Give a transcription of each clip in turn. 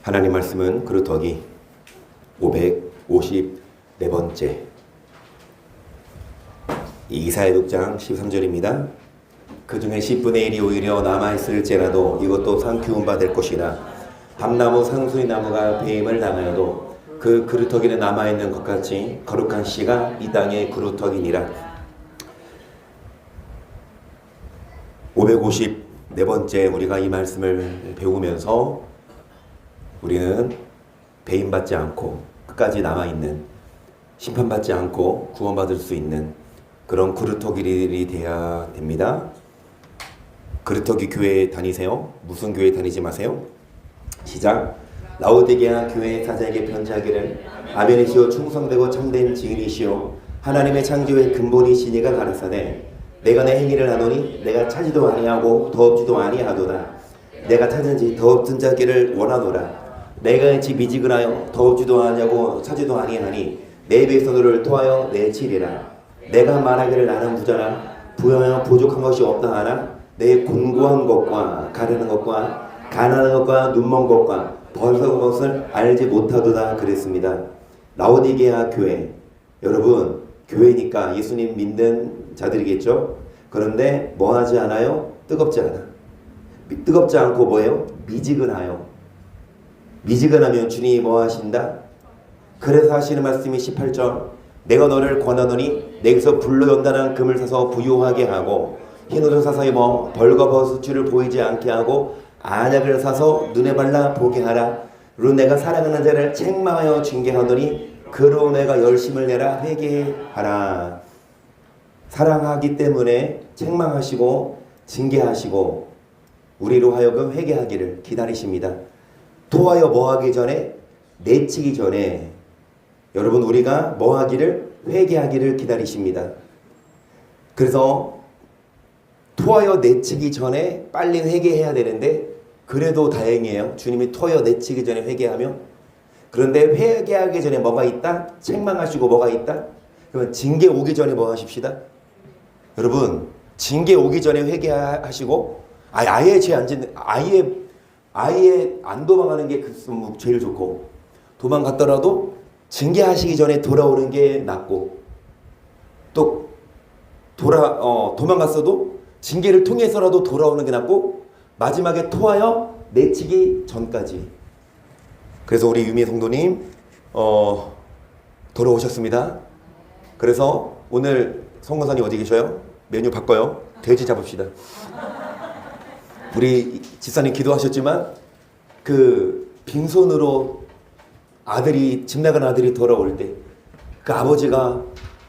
하나님 말씀은 그루터기 554번째 이사야 6장 13절입니다. 그 중에 10분의 1이 오히려 남아있을지라도 이것도 상키운 바 될 것이라. 함나무 상수리 나무가 배임을 당하여도 그 그루터기는 남아있는 것 같이 거룩한 씨가 이 땅의 그루터기니라. 554번째 우리가 이 말씀을 배우면서 우리는 배임받지 않고 끝까지 남아있는, 심판받지 않고 구원받을 수 있는 그런 그루터기들이 되어야 됩니다. 그루터기 교회에 다니세요? 무슨 교회에 다니지 마세요? 시작. 라오디게아 교회 사자에게 편지하기를 아멘이시오 충성되고 참된 증인이시오 하나님의 창조의 근본이시니가 가라사대 내가 내 행위를 하노니 내가 차지도 아니하고 더없지도 아니하도다. 내가 찾은지 더없은 자기를 원하노라. 내가 인치 미지근하여 더없지도 아니하고 차지도 아니하니 내 백성들을 토하여 내치리라. 내가 말하기를 나는 부자라 부여하여 부족한 것이 없다 하나 내 곤고한 것과 가르는 것과 가난한 것과 눈먼 것과 벌석한 것을 알지 못하도다 그랬습니다. 라오디게아 교회, 여러분 교회니까 예수님 믿는 자들이겠죠. 그런데 뭐하지 않아요? 뜨겁지 않아. 뜨겁지 않고 뭐예요? 미지근하여. 미지근하면 주님이 뭐 하신다? 그래서 하시는 말씀이 18절 내가 너를 권하노니 내게서 불로 연단한 금을 사서 부요하게 하고 흰옷을 사서 입어 벌거벗은 보이지 않게 하고 안약을 사서 눈에 발라 보게 하라. 그리고 내가 사랑하는 자를 책망하여 징계하노니 그로 내가 열심을 내라 회개하라. 사랑하기 때문에 책망하시고 징계하시고 우리로 하여금 회개하기를 기다리십니다. 토하여 뭐하기 전에, 내치기 전에 여러분 우리가 뭐하기를, 회개하기를 기다리십니다. 그래서 토하여 내치기 전에 빨리 회개해야 되는데 그래도 다행이에요. 주님이 토하여 내치기 전에 회개하면. 그런데 회개하기 전에 뭐가 있다? 책망하시고 뭐가 있다? 그러면 징계 오기 전에 뭐 하십시다? 여러분 징계 오기 전에 회개하시고 아예 죄 안 짓는, 아예 안 도망가는 게 제일 좋고 도망갔더라도 징계하시기 전에 돌아오는 게 낫고 또 도망갔어도 징계를 통해서라도 돌아오는 게 낫고 마지막에 토하여 내치기 전까지. 그래서 우리 유미 성도님 돌아오셨습니다. 그래서 오늘 성건사님 어디 계셔요? 메뉴 바꿔요. 돼지 잡읍시다. 우리 집사님 기도하셨지만 그 빈손으로 집 나간 아들이 돌아올 때 그 아버지가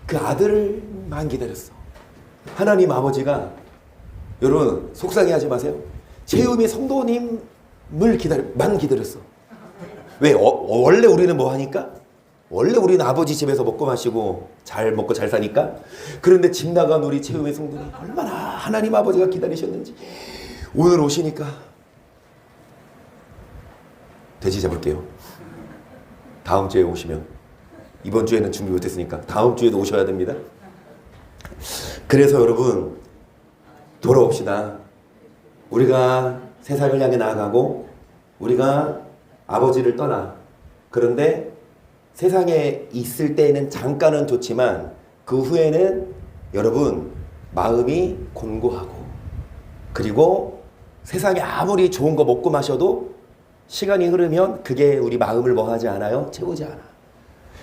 그 아들만 기다렸어. 하나님 아버지가, 여러분 속상해하지 마세요. 최유미 성도님을 기다렸어. 왜? 원래 우리는 뭐 하니까? 원래 우리는 아버지 집에서 먹고 마시고 잘 먹고 잘 사니까. 그런데 집 나간 우리 최유미 성도님 얼마나 하나님 아버지가 기다리셨는지 오늘 오시니까 돼지 잡을게요. 다음 주에 오시면, 이번 주에는 준비 못했으니까 다음 주에도 오셔야 됩니다. 그래서 여러분 돌아옵시다. 우리가 세상을 향해 나아가고 우리가 아버지를 떠나. 그런데 세상에 있을 때는 잠깐은 좋지만 그 후에는 여러분 마음이 곤고하고, 그리고 세상에 아무리 좋은 거 먹고 마셔도 시간이 흐르면 그게 우리 마음을 뭐 하지 않아요? 채우지 않아.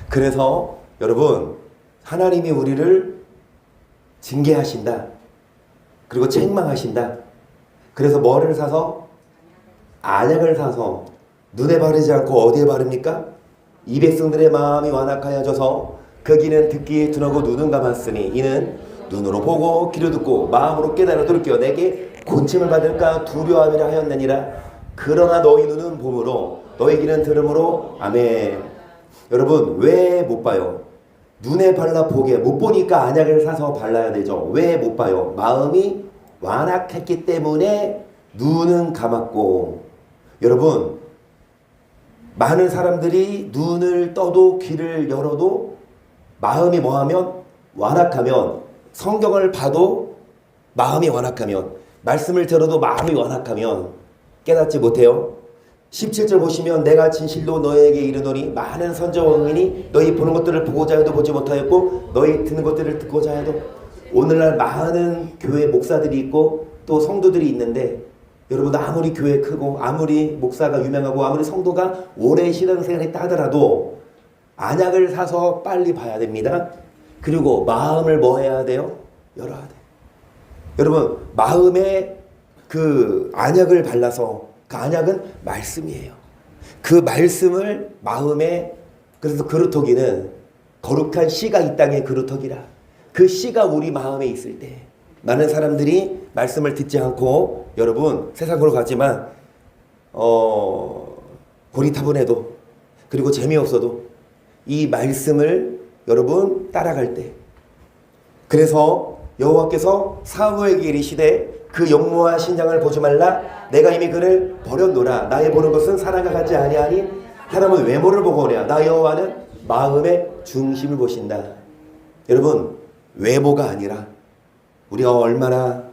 그래서 여러분 하나님이 우리를 징계하신다. 그리고 책망하신다. 그래서 뭐를 사서? 안약을 사서 눈에 바르지 않고 어디에 바릅니까? 이 백성들의 마음이 완악하여져서 거기는 듣기에 둔하고 눈은 감았으니 이는 눈으로 보고 귀로 듣고 마음으로 깨달아 돌이켜 내게 고침을 받을까 두려워함이라 하였느니라. 그러나 너희 눈은 봄으로 너희 귀는 들음으로. 아멘. 여러분 왜 못 봐요? 눈에 발라 보게. 못 보니까 안약을 사서 발라야 되죠. 왜 못 봐요? 마음이 완악했기 때문에 눈은 감았고. 여러분 많은 사람들이 눈을 떠도 귀를 열어도 마음이 뭐하면? 완악하면, 성경을 봐도 마음이 완악하면, 말씀을 들어도 마음이 완악하면 깨닫지 못해요. 17절 보시면 내가 진실로 너에게 이르노니 많은 선지자와 의인이 너희 보는 것들을 보고자 해도 보지 못하였고 너희 듣는 것들을 듣고자 해도. 오늘날 많은 교회 목사들이 있고 또 성도들이 있는데 여러분 아무리 교회 크고 아무리 목사가 유명하고 아무리 성도가 오래 신앙생활을 했다 하더라도 안약을 사서 빨리 봐야 됩니다. 그리고 마음을 뭐 해야 돼요? 열어야 돼요. 여러분 마음에 그 안약을 발라서 그 안약은 말씀이에요. 그 말씀을 마음에, 그래서 그루터기는 거룩한 씨가 이 땅의 그루터기라. 그 씨가 우리 마음에 있을 때 많은 사람들이 말씀을 듣지 않고 여러분 세상으로 가지만 고리타분해도 그리고 재미없어도 이 말씀을 여러분 따라갈 때, 그래서 여호와께서 사무엘에게 이르시되 그 영모한 신장을 보지 말라. 내가 이미 그를 버렸노라. 나의 보는 것은 사람과 같지 아니하니 사람은 외모를 보고 오랴. 나 여호와는 마음의 중심을 보신다. 여러분 외모가 아니라 우리가 얼마나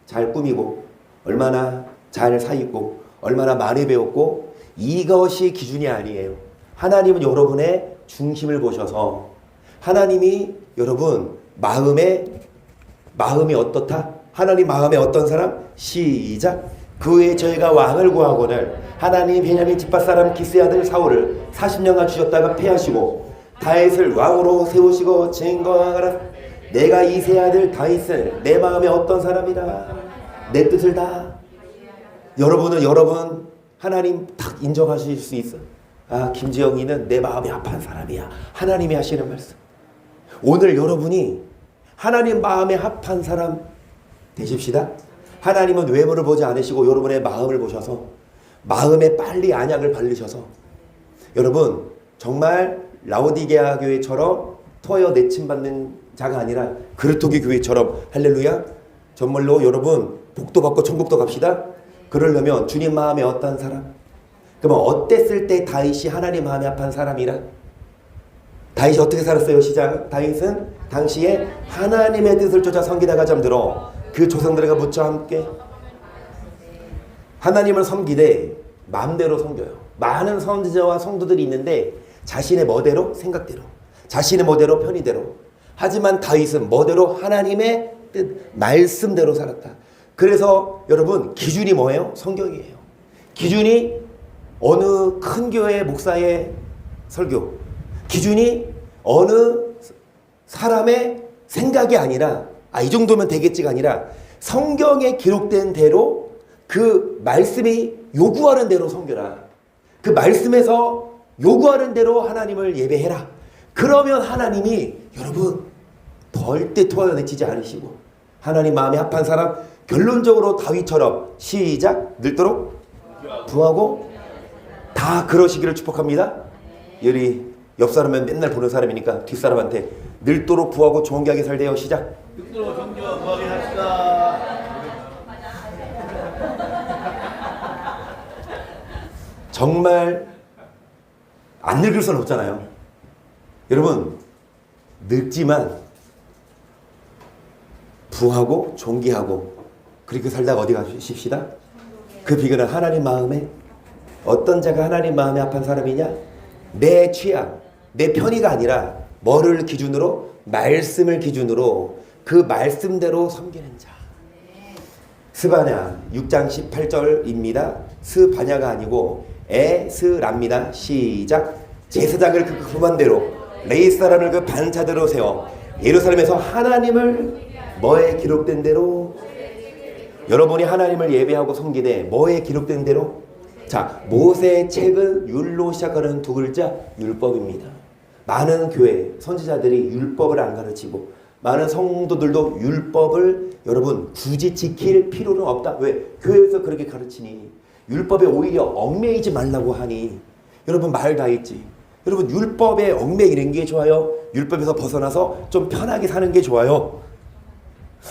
잘 꾸미고 얼마나 잘 사입고 얼마나 많이 배웠고 이것이 기준이 아니에요. 하나님은 여러분의 중심을 보셔서 하나님이 여러분 마음이 어떻다? 하나님 마음에 어떤 사람? 시작. 그 후에 저희가 왕을 구하거늘 하나님 베냐민 집밭 사람 기스의 아들 사울을 40년간 주셨다가 패하시고 다윗을 왕으로 세우시고 증거하라. 내가 이 세 아들 다윗을 내 마음에 어떤 사람이라 내 뜻을 다. 여러분은 여러분 하나님 딱 인정하실 수 있어. 아 김지영이는 내 마음에 합한 사람이야. 하나님이 하시는 말씀. 오늘 여러분이 하나님 마음에 합한 사람 되십시다. 하나님은 외모를 보지 않으시고 여러분의 마음을 보셔서 마음에 빨리 안약을 바르셔서 여러분 정말 라오디게아 교회처럼 토하여 내침받는 자가 아니라 그루터기 교회처럼 할렐루야 정말로 여러분 복도 받고 천국도 갑시다. 그러려면 주님 마음에 어떤 사람? 그러면 어땠을 때 다윗이 하나님 마음에 합한 사람이라? 다윗이 어떻게 살았어요? 시작. 다윗은 당시에 하나님의 뜻을 쫓아 섬기다가 잠들어 그 조상들과 묻혀 함께 하나님을 섬기되 마음대로 섬겨요. 많은 선지자와 성도들이 있는데 자신의 멋대로 생각대로 자신의 멋대로 편의대로. 하지만 다윗은 멋대로 하나님의 뜻 말씀대로 살았다. 그래서 여러분 기준이 뭐예요? 성경이에요. 기준이 어느 큰 교회 목사의 설교, 기준이 어느 사람의 생각이 아니라 이 정도면 되겠지가 아니라 성경에 기록된 대로 그 말씀이 요구하는 대로 섬겨라. 그 말씀에서 요구하는 대로 하나님을 예배해라. 그러면 하나님이 여러분 절대 토하여내치지 않으시고 하나님 마음에 합한 사람 결론적으로 다윗처럼 시작 늘도록 부하고 다 그러시기를 축복합니다. 여기 옆 사람은 맨날 보는 사람이니까 뒷사람한테 늘도록 부하고 존귀하게 살대요. 시작. 늘도록 존귀하고 부하게 합시다. 정말 안 늙을 수는 없잖아요. 여러분 늙지만 부하고 존귀하고 그렇게 살다가 어디 가십시다. 그 비결은 하나님 마음에 어떤 자가 하나님 마음에 합한 사람이냐? 내 취향, 내 편의가 아니라 뭐를 기준으로? 말씀을 기준으로 그 말씀대로 섬기는 자. 스바냐 6장 18절입니다. 스바냐가 아니고 에스랍니다. 시작. 제사장을 그 품안대로 레이 사람을 그 반차대로 세워 예루살렘에서 하나님을 뭐에 기록된 대로. 여러분이 하나님을 예배하고 섬기되 뭐에 기록된 대로. 자, 모세의 책은 율로 시작하는 두 글자 율법입니다. 많은 교회 선지자들이 율법을 안 가르치고 많은 성도들도 율법을 여러분 굳이 지킬 필요는 없다. 왜? 교회에서 그렇게 가르치니 율법에 오히려 얽매이지 말라고 하니 여러분 말 다 했지. 여러분 율법에 얽매이는 게 좋아요? 율법에서 벗어나서 좀 편하게 사는 게 좋아요?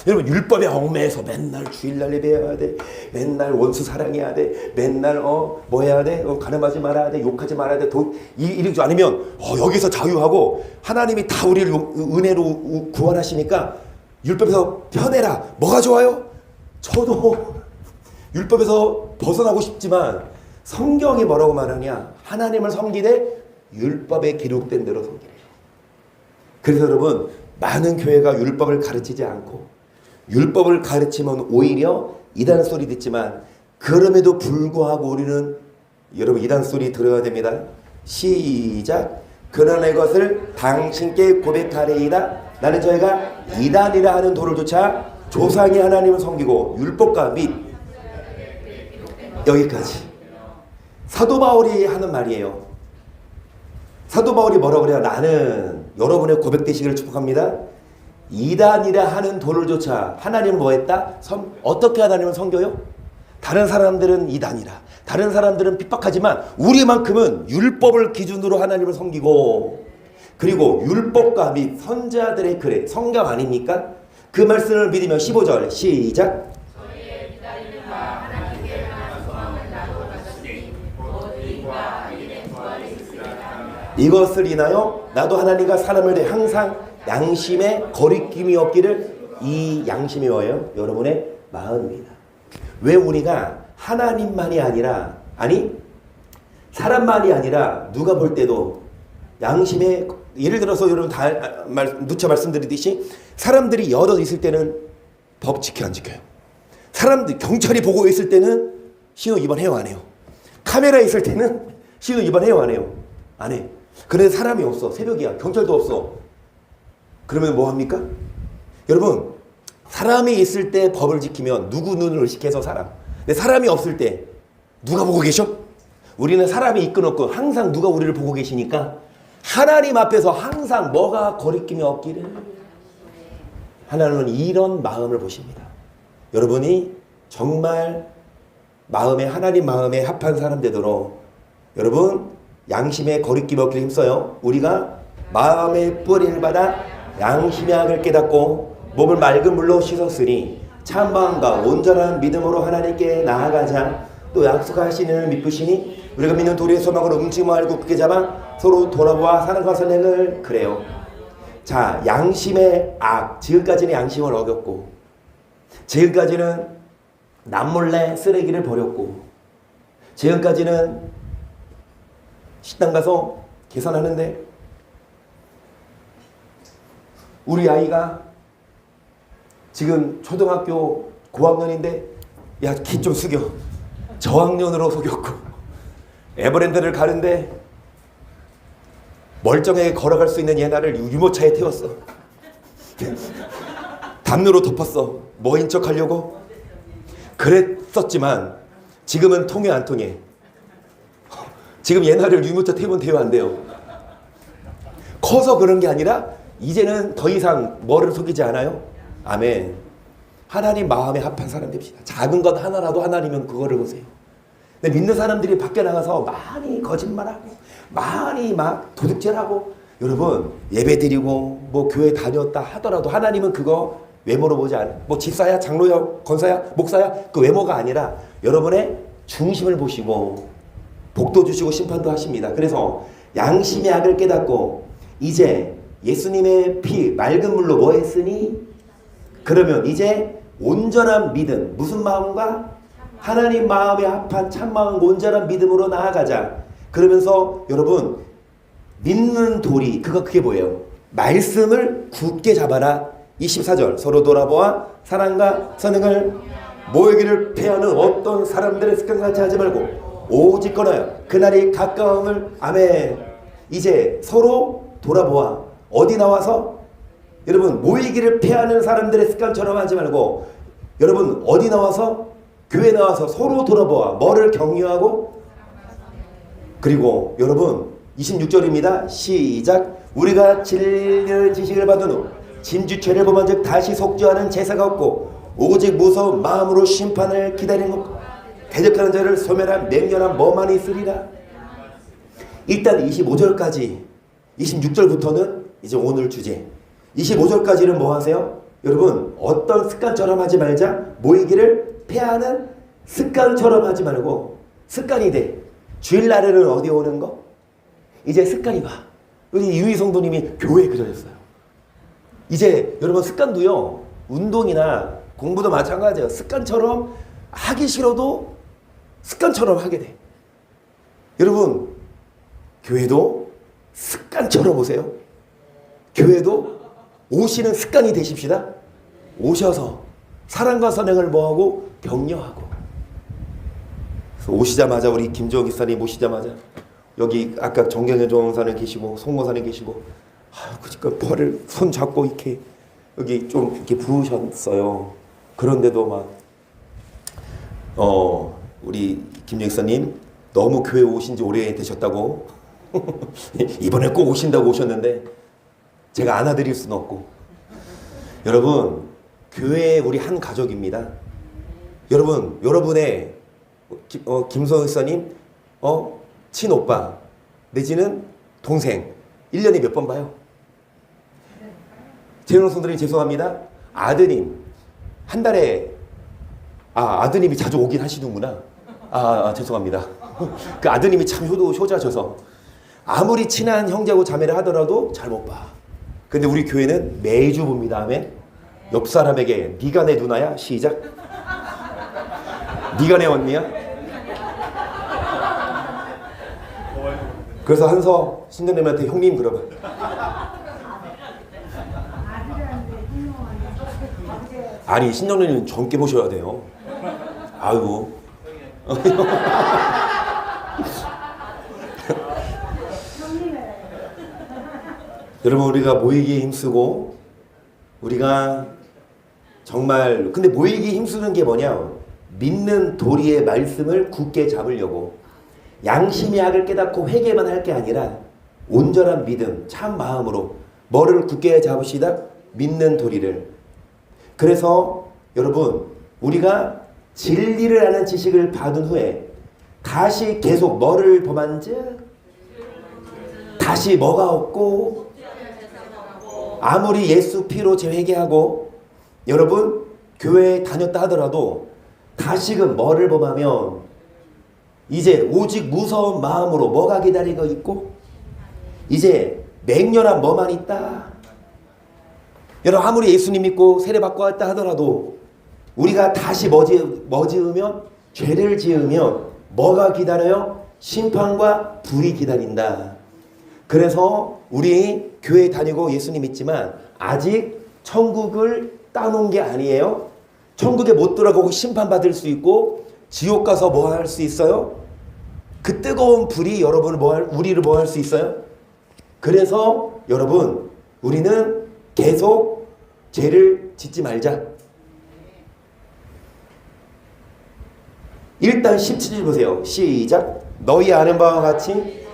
여러분 율법에 얽매여서 맨날 주일날 예배해야 돼, 맨날 원수 사랑해야 돼, 맨날 뭐 해야 돼, 가늠하지 말아야 돼, 욕하지 말아야 돼, 이러지 않으면 여기서 자유하고 하나님이 다 우리를 은혜로 구원하시니까 율법에서 편해라. 뭐가 좋아요? 저도 율법에서 벗어나고 싶지만 성경이 뭐라고 말하냐? 하나님을 섬기되 율법에 기록된 대로 섬기래요. 그래서 여러분, 많은 교회가 율법을 가르치지 않고 율법을 가르치면 오히려 이단 소리 듣지만, 그럼에도 불구하고 우리는 여러분 이단 소리 들어야 됩니다. 시작. 그러나 이것을 당신께 고백하리이다. 나는 저희가 이단이라 하는 도를 쫓아 조상이 하나님을 섬기고 율법과 및, 여기까지. 사도 바울이 하는 말이에요. 사도 바울이 뭐라고 그래요? 나는 여러분의 고백되시기를 축복합니다. 이단이라 하는 도를 쫓아 하나님을 뭐 했다? 어떻게 하나님을 섬겨요? 다른 사람들은 이단이라, 다른 사람들은 핍박하지만 우리만큼은 율법을 기준으로 하나님을 섬기고, 그리고 율법과 및 선지자들의 글에, 성경 아닙니까? 그 말씀을 믿으며 15절 시작. 이것을 인하여 나도 하나님과 사람을 대해 항상 양심에 거리낌이 없기를. 이 양심이 뭐예요? 여러분의 마음입니다. 왜 우리가 하나님만이 아니라, 사람만이 아니라 누가 볼 때도 양심에, 예를 들어서 여러분 다 누차 말씀드리듯이 사람들이 여럿 있을 때는 법 지켜 안 지켜요? 사람들, 경찰이 보고 있을 때는 신호 위반 해요 안 해요? 카메라 있을 때는 신호 위반 해요 안 해요? 안 해. 그런데 사람이 없어. 새벽이야. 경찰도 없어. 그러면 뭐 합니까? 여러분, 사람이 있을 때 법을 지키면 누구 눈을 의식해서 사람. 근데 사람이 없을 때 누가 보고 계셔? 우리는 사람이 이끌었고 항상 누가 우리를 보고 계시니까 하나님 앞에서 항상 뭐가 거리낌이 없기를. 하나님은 이런 마음을 보십니다. 여러분이 정말 하나님 마음에 합한 사람 되도록 여러분 양심에 거리낌 없기를 힘써요. 우리가 마음의 뿌리를 받아 양심의 악을 깨닫고 몸을 맑은 물로 씻었으니 참 마음과 온전한 믿음으로 하나님께 나아가자. 또 약속하시는 믿으시니 우리가 믿는 도리의 소망으로 움직임을 알고 굳게 잡아 서로 돌아보아 사랑과 선행을. 그래요. 자, 양심의 악. 지금까지는 양심을 어겼고, 지금까지는 남몰래 쓰레기를 버렸고, 지금까지는 식당 가서 계산하는데 우리 아이가 지금 초등학교 고학년인데 야, 키 좀 숙여. 저학년으로 속였고, 에버랜드를 가는데 멀쩡하게 걸어갈 수 있는 얘나를 유모차에 태웠어. 담요로 덮었어. 뭐인 척 하려고. 그랬었지만 지금은 통해 안 통해? 지금 얘나를 유모차 태우면 돼요 안 돼요? 커서 그런 게 아니라 이제는 더 이상 뭐를 속이지 않아요? 아멘. 하나님 마음에 합한 사람 됩시다. 작은 것 하나라도 하나님은 그거를 보세요. 근데 믿는 사람들이 밖에 나가서 많이 거짓말하고 많이 막 도둑질하고, 여러분 예배 드리고 뭐 교회 다녔다 하더라도 하나님은 그거 외모로 보지 않아요. 뭐 집사야, 장로야, 권사야, 목사야, 그 외모가 아니라 여러분의 중심을 보시고 복도 주시고 심판도 하십니다. 그래서 양심의 악을 깨닫고 이제 예수님의 피 맑은 물로 뭐 했으니? 그러면 이제 온전한 믿음, 무슨 마음과? 하나님 마음에 합한 참마음 온전한 믿음으로 나아가자. 그러면서 여러분 믿는 도리, 그게 뭐예요? 말씀을 굳게 잡아라. 24절 서로 돌아보아 사랑과 선행을. 모이기를 패하는 어떤 사람들의 습관같이 하지 말고 오직 꺼나요 그날이 가까움을. 아멘. 이제 서로 돌아보아. 어디 나와서? 여러분 모이기를 패하는 사람들의 습관처럼 하지 말고, 여러분 어디 나와서? 교회 나와서 서로 돌아보아. 뭐를 격려하고? 그리고 여러분 26절입니다. 시작. 우리가 진리의 지식을 받은 후 진주죄를 범한 즉 다시 속죄하는 제사가 없고 오직 무서운 마음으로 심판을 기다리는 것, 대적하는 자를 소멸한 맹렬한 뭐만 있으리라. 일단 25절까지, 26절부터는 이제 오늘 주제, 25절까지는 뭐 하세요? 여러분 어떤 습관처럼 하지 말자. 모이기를 패하는 습관처럼 하지 말고 습관이 돼. 주일날에는 어디 오는 거? 이제 습관이 봐. 우리 유희 성도님이 교회에 그러셨어요. 이제 여러분 습관도요, 운동이나 공부도 마찬가지예요. 습관처럼 하기 싫어도 습관처럼 하게 돼. 여러분, 교회도 습관처럼 오세요. 교회도 오시는 습관이 되십시다. 오셔서 사랑과 선행을 뭐하고 격려하고. 그래서 오시자마자 우리 김정희 기사님 오시자마자 여기 아까 정경현 조원사님 계시고 송모사님 계시고 그러니까 벌을 손 잡고 이렇게 여기 좀 이렇게 부으셨어요. 그런데도 막 우리 김정희 기사님 너무 교회 오신 지 오래 되셨다고 이번에 꼭 오신다고 오셨는데 제가 안아드릴 수는 없고. 여러분, 교회 우리 한 가족입니다. 여러분, 여러분의 김성희 사님 친오빠 내지는 동생 1년에 몇 번 봐요? 재혼성들이 죄송합니다. 아드님 한 달에 아드님이 자주 오긴 하시는구나. 죄송합니다. 그 아드님이 참 효자셔서 아무리 친한 형제하고 자매를 하더라도 잘 못 봐. 근데 우리 교회는 매주 봅니다. 아멘. 옆 사람에게 네가 내 누나야? 시작. 네가 내 언니야? 그래서 한서 신장님한테 형님 그러봐. 아니 신장님은 젊게 보셔야 돼요. 아이고. 여러분, 우리가 모이기에 힘쓰고 우리가 정말 근데 모이기에 힘쓰는 게 뭐냐? 믿는 도리의 말씀을 굳게 잡으려고 양심의 악을 깨닫고 회개만 할 게 아니라 온전한 믿음, 참 마음으로 뭐를 굳게 잡으시다? 믿는 도리를. 그래서 여러분, 우리가 진리를 아는 지식을 받은 후에 다시 계속 뭐를 범한즉 다시 뭐가 없고 아무리 예수 피로 재회개하고 여러분 교회에 다녔다 하더라도 다시금 뭐를 범하면 이제 오직 무서운 마음으로 뭐가 기다리고 있고 이제 맹렬한 뭐만 있다. 여러분 아무리 예수님 믿고 세례받고 왔다 하더라도 우리가 다시 뭐 지으면 죄를 지으면 뭐가 기다려요? 심판과 불이 기다린다. 그래서 우리 교회 다니고 예수님 믿지만 아직 천국을 따놓은 게 아니에요. 천국에 못 들어가고 심판받을 수 있고 지옥 가서 뭐 할 수 있어요? 그 뜨거운 불이 여러분을 우리를 뭐 할 수 있어요? 그래서 여러분 우리는 계속 죄를 짓지 말자. 일단 17절 보세요. 시작. 너희 아는 바와 같이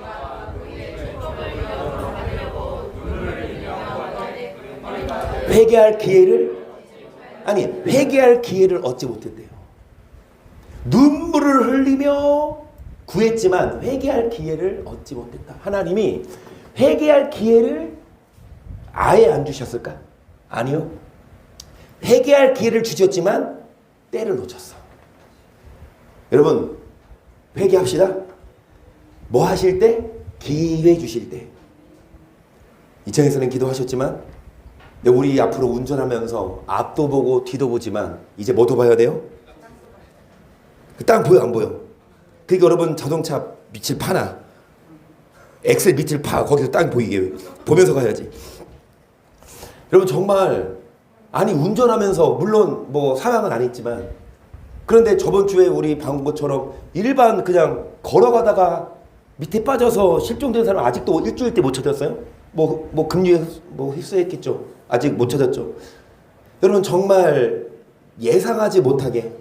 회개할 기회를 얻지 못했대요. 눈물을 흘리며 구했지만 회개할 기회를 얻지 못했다. 하나님이 회개할 기회를 아예 안 주셨을까? 아니요. 회개할 기회를 주셨지만 때를 놓쳤어. 여러분 회개합시다. 뭐 하실 때? 기회 주실 때. 이창에서는 기도하셨지만 우리 앞으로 운전하면서 앞도 보고 뒤도 보지만 이제 뭐도 봐야 돼요? 그 땅 보여 안 보여? 그러니까 여러분 자동차 밑을 파나 엑셀 밑을 파. 거기서 땅 보이게 보면서 가야지. 여러분 정말 아니 운전하면서 물론 뭐 사망은 안 했지만 그런데 저번 주에 우리 본 것처럼 일반 그냥 걸어가다가 밑에 빠져서 실종된 사람 아직도 일주일 때 못 찾았어요? 뭐 금융에 휩쓸렸겠죠. 아직 못 찾았죠. 여러분 정말 예상하지 못하게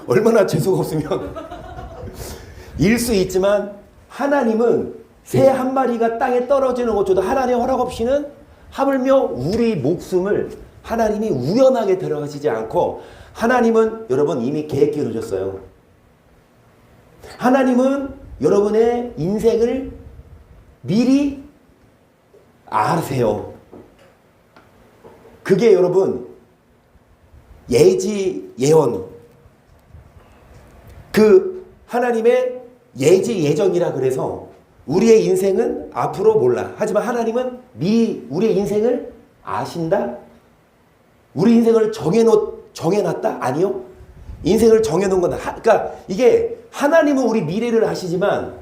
얼마나 재수가 없으면 일 수 있지만 하나님은 새 한 마리가 땅에 떨어지는 것조차 하나님의 허락 없이는 하물며 우리 목숨을 하나님이 우연하게 데려가시지 않고 하나님은 여러분 이미 계획해 놓으셨어요. 하나님은 여러분의 인생을 미리 아세요. 그게 여러분 예지 예언 그 하나님의 예지 예정이라 그래서 우리의 인생은 앞으로 몰라. 하지만 하나님은 미리 우리의 인생을 아신다? 우리 인생을 정해놨다? 아니요. 인생을 정해놓은 건 그러니까 이게 하나님은 우리 미래를 아시지만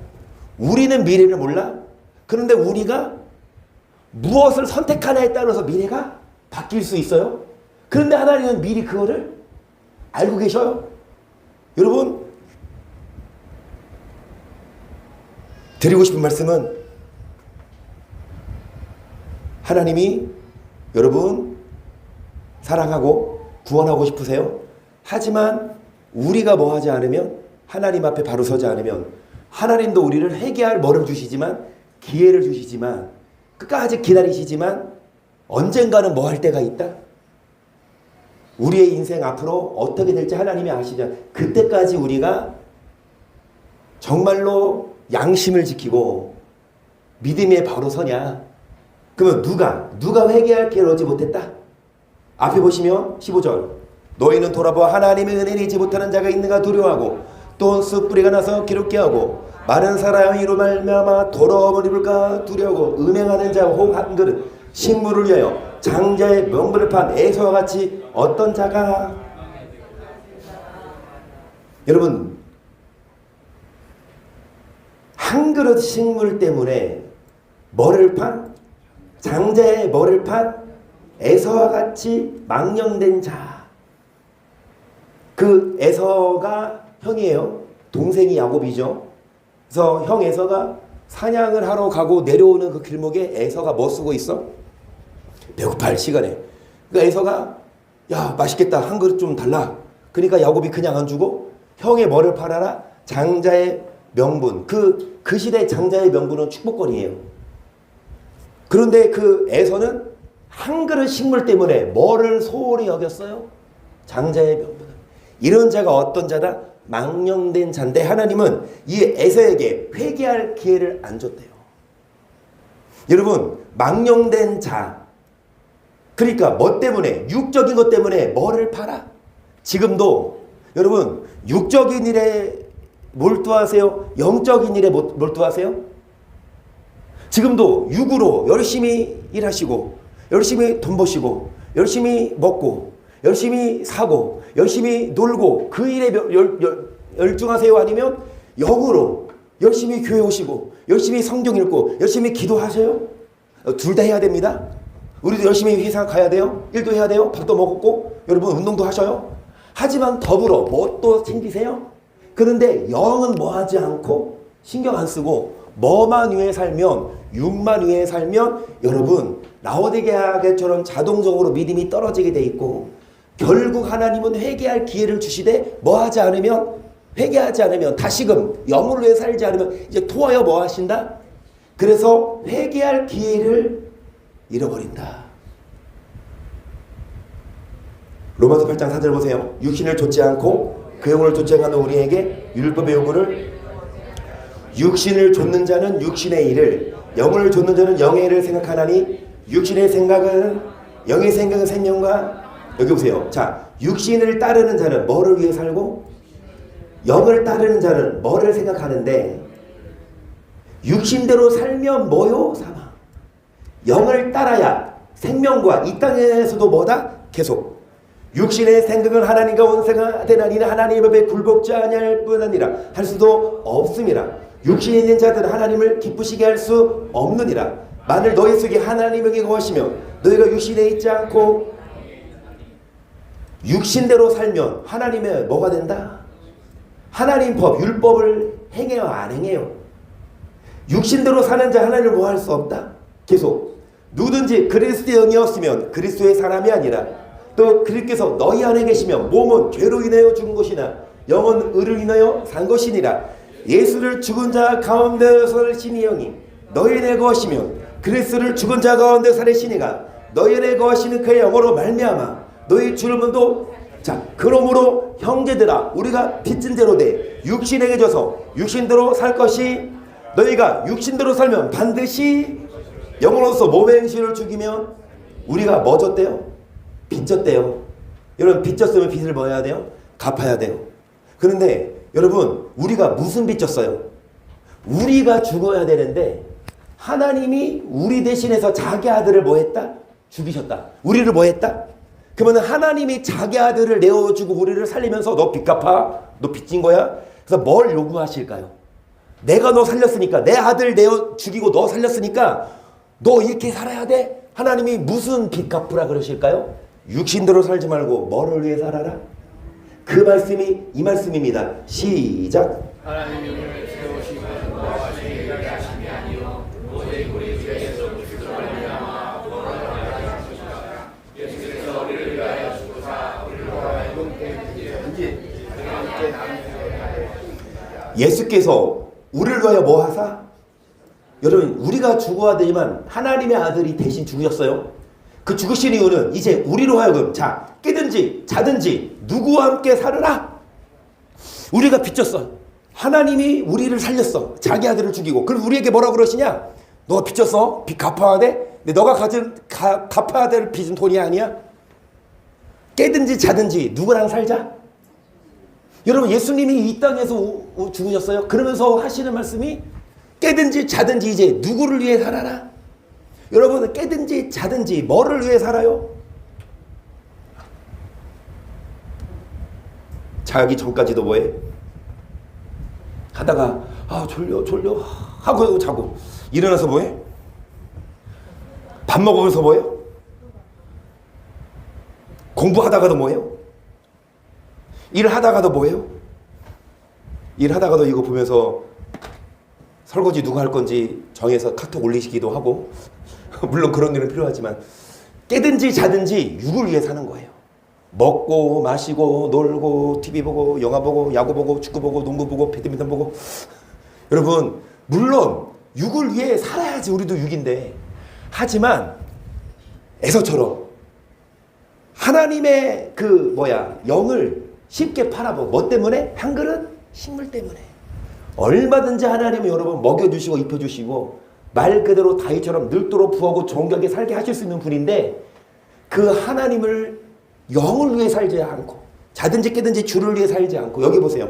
우리는 미래를 몰라. 그런데 우리가 무엇을 선택하냐에 따라서 미래가 바뀔 수 있어요. 그런데 하나님은 미리 그거를 알고 계셔요. 여러분, 드리고 싶은 말씀은 하나님이 여러분 사랑하고 구원하고 싶으세요. 하지만 우리가 뭐 하지 않으면, 하나님 앞에 바로 서지 않으면 하나님도 우리를 회개할 뭐를 주시지만, 기회를 주시지만, 끝까지 기다리시지만 언젠가는 뭐 할 때가 있다. 우리의 인생 앞으로 어떻게 될지 하나님이 아시죠. 그때까지 우리가 정말로 양심을 지키고 믿음에 바로 서냐. 그러면 누가 회개할 기회를 얻지 못했다. 앞에 보시면 15절, 너희는 돌아보아 하나님의 은혜를 잊지 못하는 자가 있는가 두려워하고 또 쑥 뿌리가 나서 기롭게 하고 많은 사람이로 말미암아 더러움을 입을까 두려워하고 음행하는 자 혹 한 그릇 식물을 위하여 장자의 명분을 판 에서와 같이 어떤 자가. 여러분, 한 그릇 식물 때문에 뭐를 판? 장자의 뭐를 판? 에서와 같이 망령된 자. 그 에서가 형이에요. 동생이 야곱이죠. 그래서 형 에서가 사냥을 하러 가고 내려오는 그 길목에 에서가 뭐 쓰고 있어? 배고파할 시간에. 그러니까 에서가 야 맛있겠다 한 그릇 좀 달라. 그러니까 야곱이 그냥 안 주고 형의 뭐를 팔아라? 장자의 명분. 그 시대의 장자의 명분은 축복권이에요. 그런데 그 에서는 한 그릇 식물 때문에 뭐를 소홀히 여겼어요? 장자의 명분을. 이런 자가 어떤 자다? 망령된 자인데 하나님은 이 에서에게 회개할 기회를 안 줬대요. 여러분, 망령된 자, 그러니까 뭐 때문에? 육적인 것 때문에 뭐를 팔아? 지금도 여러분 육적인 일에 몰두하세요? 영적인 일에 몰두하세요? 지금도 육으로 열심히 일하시고 열심히 돈 버시고 열심히 먹고 열심히 사고 열심히 놀고 그 일에 열중하세요? 아니면 영으로 열심히 교회 오시고 열심히 성경 읽고 열심히 기도하세요? 둘 다 해야 됩니다. 우리도 열심히 회사 가야 돼요. 일도 해야 돼요. 밥도 먹었고 여러분 운동도 하셔요. 하지만 더불어 뭣도 챙기세요? 그런데 영은 뭐 하지 않고 신경 안 쓰고 뭐만 위해 살면, 육만 위해 살면 여러분 라오디게아처럼 자동적으로 믿음이 떨어지게 돼 있고, 결국 하나님은 회개할 기회를 주시되 뭐 하지 않으면, 회개하지 않으면, 다시금 영을 위해 살지 않으면 이제 토하여 뭐 하신다? 그래서 회개할 기회를 잃어버린다. 로마서 8장 4절 보세요. 육신을 좇지 않고 그 영혼을 좇아가는 우리에게 율법의 요구를, 육신을 좇는 자는 육신의 일을, 영을 좇는 자는 영의 일을 생각하나니 육신의 생각은, 영의 생각은 생명과, 여기 보세요. 자, 육신을 따르는 자는 뭐를 위해 살고, 영을 따르는 자는 뭐를 생각하는데, 육신대로 살면 뭐요? 사망. 영을 따라야 생명과 이 땅에서도 뭐다? 계속. 육신의 생각은 하나님과 원수가 되나니는 하나님의 법에 굴복지 아니할 뿐 아니라 할 수도 없음이라. 육신에 있는 자들은 하나님을 기쁘시게 할 수 없느니라. 만일 너희 속에 하나님에게 거하시며 너희가 육신에 있지 않고, 육신대로 살면 하나님의 뭐가 된다? 하나님 법, 율법을 행해요? 안 행해요? 육신대로 사는 자 하나님을 뭐 할 수 없다? 계속. 누구든지 그리스도의 영이 없으면 그리스도의 사람이 아니라, 또 그리스도께서 너희 안에 계시면 몸은 죄로 인하여 죽은 것이나 영은 의를 인하여 산 것이니라. 예수를 죽은 자 가운데 살리신 영이 너희 안에 거하시면 그리스도를 죽은 자 가운데 살리시니가 너희 안에 거하시는 그의 영으로 말미암아 너희 주름은도. 자, 그러므로 형제들아, 우리가 빚진 대로 돼 육신에게 져서 육신대로 살 것이, 너희가 육신대로 살면 반드시 영으로서 몸의 행실을 죽이면 우리가 뭐 졌대요? 빚졌대요. 여러분, 빚졌으면 빚을 뭐 해야 돼요? 갚아야 돼요. 그런데 여러분, 우리가 무슨 빚졌어요? 우리가 죽어야 되는데 하나님이 우리 대신해서 자기 아들을 뭐 했다? 죽이셨다. 우리를 뭐 했다? 그러면 하나님이 자기 아들을 내어주고 우리를 살리면서 너 빚 갚아? 너 빚진 거야? 그래서 뭘 요구하실까요? 내가 너 살렸으니까, 내 아들 내어 죽이고 너 살렸으니까 너 이렇게 살아야 돼? 하나님이 무슨 빚 갚으라 그러실까요? 육신대로 살지 말고 뭐를 위해 살아라? 그 말씀이 이 말씀입니다. 시작. 하나님이 우리를 세우시고 노하시게 하심이 아니요 오직 우리 주 예수 그리스도로 말미암아 구원을 얻게 하셨다. 예수께서 우리를 위하여 죽으사 우리로 하여금 깨끗이 예수께서 우리를 위하여 뭐 하사? 여러분, 우리가 죽어야 되지만 하나님의 아들이 대신 죽으셨어요. 그 죽으신 이유는 이제 우리로 하여금 자 깨든지 자든지 누구와 함께 살으라. 우리가 빚졌어. 하나님이 우리를 살렸어. 자기 아들을 죽이고. 그럼 우리에게 뭐라고 그러시냐? 너가 빚졌어? 빚 갚아야 돼? 근데 너가 갚아야 될 빚은 돈이 아니야? 깨든지 자든지 누구랑 살자? 여러분, 예수님이 이 땅에서 죽으셨어요. 그러면서 하시는 말씀이 깨든지 자든지 이제 누구를 위해 살아라? 여러분, 깨든지 자든지 뭐를 위해 살아요? 자기 전까지도 뭐해? 하다가 졸려 하고 자고 일어나서 뭐해? 밥 먹으면서 뭐해요? 공부하다가도 뭐해요? 일하다가도 뭐해요? 일하다가도 이거 보면서 설거지 누가 할 건지 정해서 카톡 올리시기도 하고 물론 그런 일은 필요하지만 깨든지 자든지 육을 위해 사는 거예요. 먹고 마시고 놀고 TV 보고 영화 보고 야구 보고 축구 보고 농구 보고 배드민턴 보고 여러분 물론 육을 위해 살아야지 우리도 육인데 하지만 에서처럼 하나님의 영을 쉽게 팔아보고 뭐 때문에? 한 그릇 식물 때문에. 얼마든지 하나님은 여러분 먹여주시고 입혀주시고 말 그대로 다윗처럼 늙도록 부하고 정결하게 살게 하실 수 있는 분인데 그 하나님을 영을 위해 살지 않고 자든지 깨든지 주를 위해 살지 않고 여기 보세요.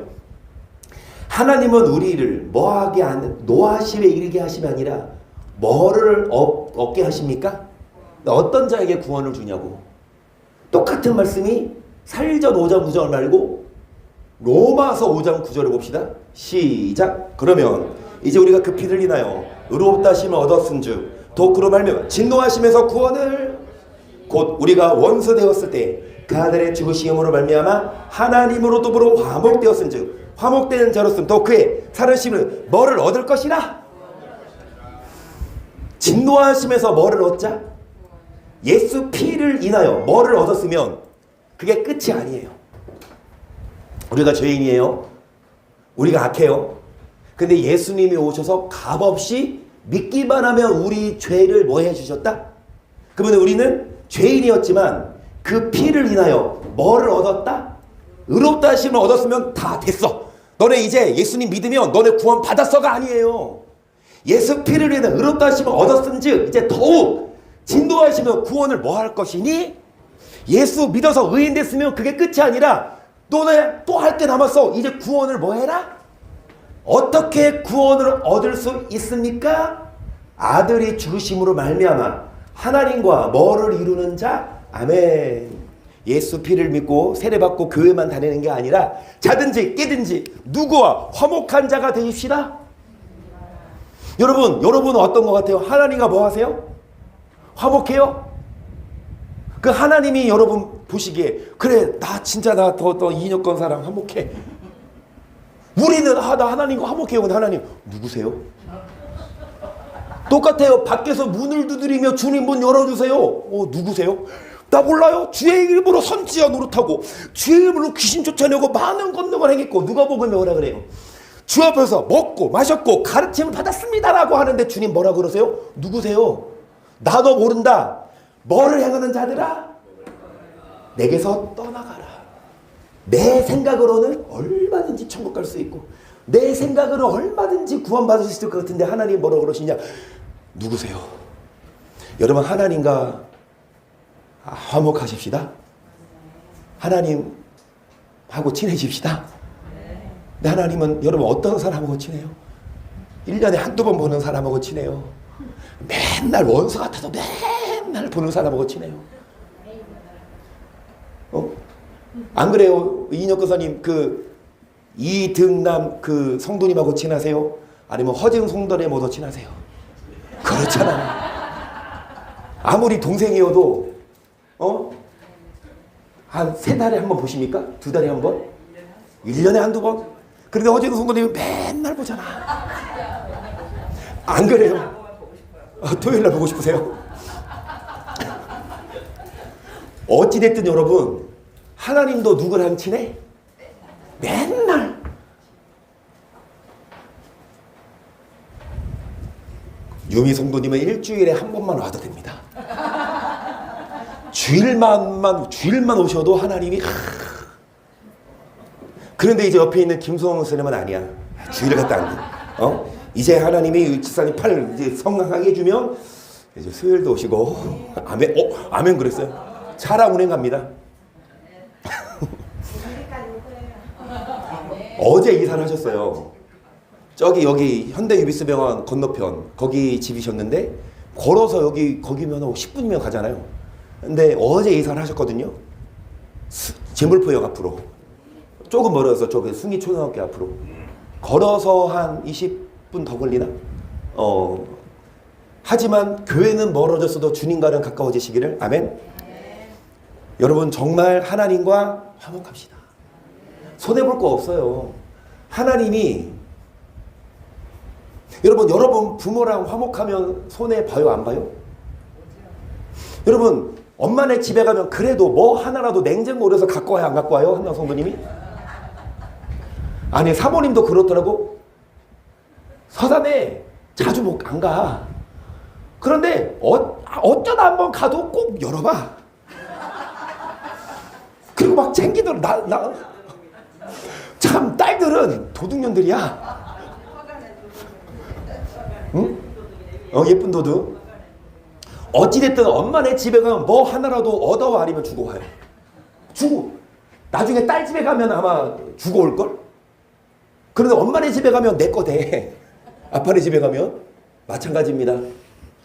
하나님은 우리를 뭐하게 하는 노하심에 이르게 하심이 아니라 뭐를 얻게 하십니까? 어떤 자에게 구원을 주냐고. 똑같은 말씀이 살전 5장 9절 말고 로마서 5장 9절을 봅시다. 시작. 그러면 이제 우리가 그 피를 인하여 의롭다 하심을 얻었은즉 더 그로 말미암아 진노하심에서 구원을 곧 우리가 원수 되었을 때 그 아들의 죽으심으로 말미암아 하나님으로 더불어 화목되었은즉 화목되는 자로서는 더 그의 살으심을 뭐를 얻을 것이라. 진노하심에서 뭐를 얻자? 예수 피를 인하여 뭐를 얻었으면 그게 끝이 아니에요. 우리가 죄인이에요. 우리가 악해요. 근데 예수님이 오셔서 값없이 믿기만 하면 우리 죄를 뭐 해주셨다? 그러면 우리는 죄인이었지만 그 피를 인하여 뭐를 얻었다? 의롭다 하심을 얻었으면 다 됐어. 너네 이제 예수님 믿으면 너네 구원 받았어가 아니에요. 예수 피를 인해 의롭다 하심을 얻었은즉 이제 더욱 진노하시면 구원을 뭐 할 것이니? 예수 믿어서 의인 됐으면 그게 끝이 아니라 너네 또 할 게 남았어. 이제 구원을 뭐 해라? 어떻게 구원을 얻을 수 있습니까? 아들이 죽으심으로 말미암아 하나님과 뭐를 이루는 자? 아멘. 예수 피를 믿고 세례받고 교회만 다니는 게 아니라 자든지 깨든지 누구와 화목한 자가 되십시다. 여러분은 어떤 것 같아요? 하나님과 뭐 하세요? 화목해요? 그 하나님이 여러분 보시기에 그래 나 진짜 나 더 이인혁권 사람 화목해. 우리는 나 하나님과 화목해요. 근데 하나님 누구세요? 똑같아요. 밖에서 문을 두드리며 주님 문 열어주세요. 누구세요? 나 몰라요. 주의 이름으로 선지자 노릇하고 주의 이름으로 귀신 쫓아내고 많은 권능을 행했고 누가 복음에 오라 그래요. 주 앞에서 먹고 마셨고 가르침을 받았습니다라고 하는데 주님 뭐라 그러세요? 누구세요? 나도 모른다. 뭐를 행하는 자들아? 내게서 떠나가라. 내 생각으로는 얼마든지 천국 갈 수 있고 내 생각으로 얼마든지 구원받을 수 있을 것 같은데 하나님 뭐라고 그러시냐? 누구세요? 여러분 하나님과 화목하십시다. 하나님하고 친해집시다. 근데 하나님은 여러분 어떤 사람하고 친해요? 1년에 한두 번 보는 사람하고 친해요. 맨날 원수 같아도 맨날 보는 사람하고 친해요. 안 그래요? 이인혁 교사님 그 이등남 그 성도님하고 친하세요? 아니면 허증 성도님 모두 친하세요? 그렇잖아. 아무리 동생이어도 한 3달에 한 번 보십니까? 2달에 한 번? 1년에 한두 번? 그런데 허증 성도님은 맨날 보잖아. 안 그래요? 토요일날 보고 싶으세요? 어찌됐든 여러분, 하나님도 누구랑 친해? 맨날. 유미 성도님은 일주일에 한 번만 와도 됩니다. 주일만 오셔도 하나님이 그런데 이제 옆에 있는 김수홍 선생님은 아니야. 주일 갔다 안 돼. 이제 하나님이 집사님 팔을 이제 성강하게 해주면 이제 수요일도 오시고 아멘. 아멘 그랬어요. 차랑 운행 갑니다. 어제 이사를 하셨어요. 여기 현대유비스병원 건너편 거기 집이셨는데 걸어서 거기면 10분이면 가잖아요. 근데 어제 이사를 하셨거든요. 제물포역 앞으로 조금 멀어서 저기 승희초등학교 앞으로 걸어서 한 20분 더 걸리나? 하지만 교회는 멀어졌어도 주님과는 가까워지시기를. 아멘. 여러분 정말 하나님과 화목합시다. 손해볼 거 없어요. 하나님이 여러분 부모랑 화목하면 손해봐요 안 봐요? 여러분 엄마네 집에 가면 그래도 뭐 하나라도 냉장고 오려서 갖고 와요 안 갖고 와요? 한나 성도님이? 아니 사모님도 그렇더라고. 서산에 자주 안 가. 그런데 어쩌다 한번 가도 꼭 열어봐. 그리고 막 챙기더라. 참 딸들은 도둑년들이야. 응? 예쁜 도둑. 어찌됐든 엄마네 집에 가면 뭐 하나라도 얻어와 아니면 주고 와요. 주고. 나중에 딸 집에 가면 아마 주고 올걸? 그런데 엄마네 집에 가면 내 거 돼. 아빠네 집에 가면 마찬가지입니다.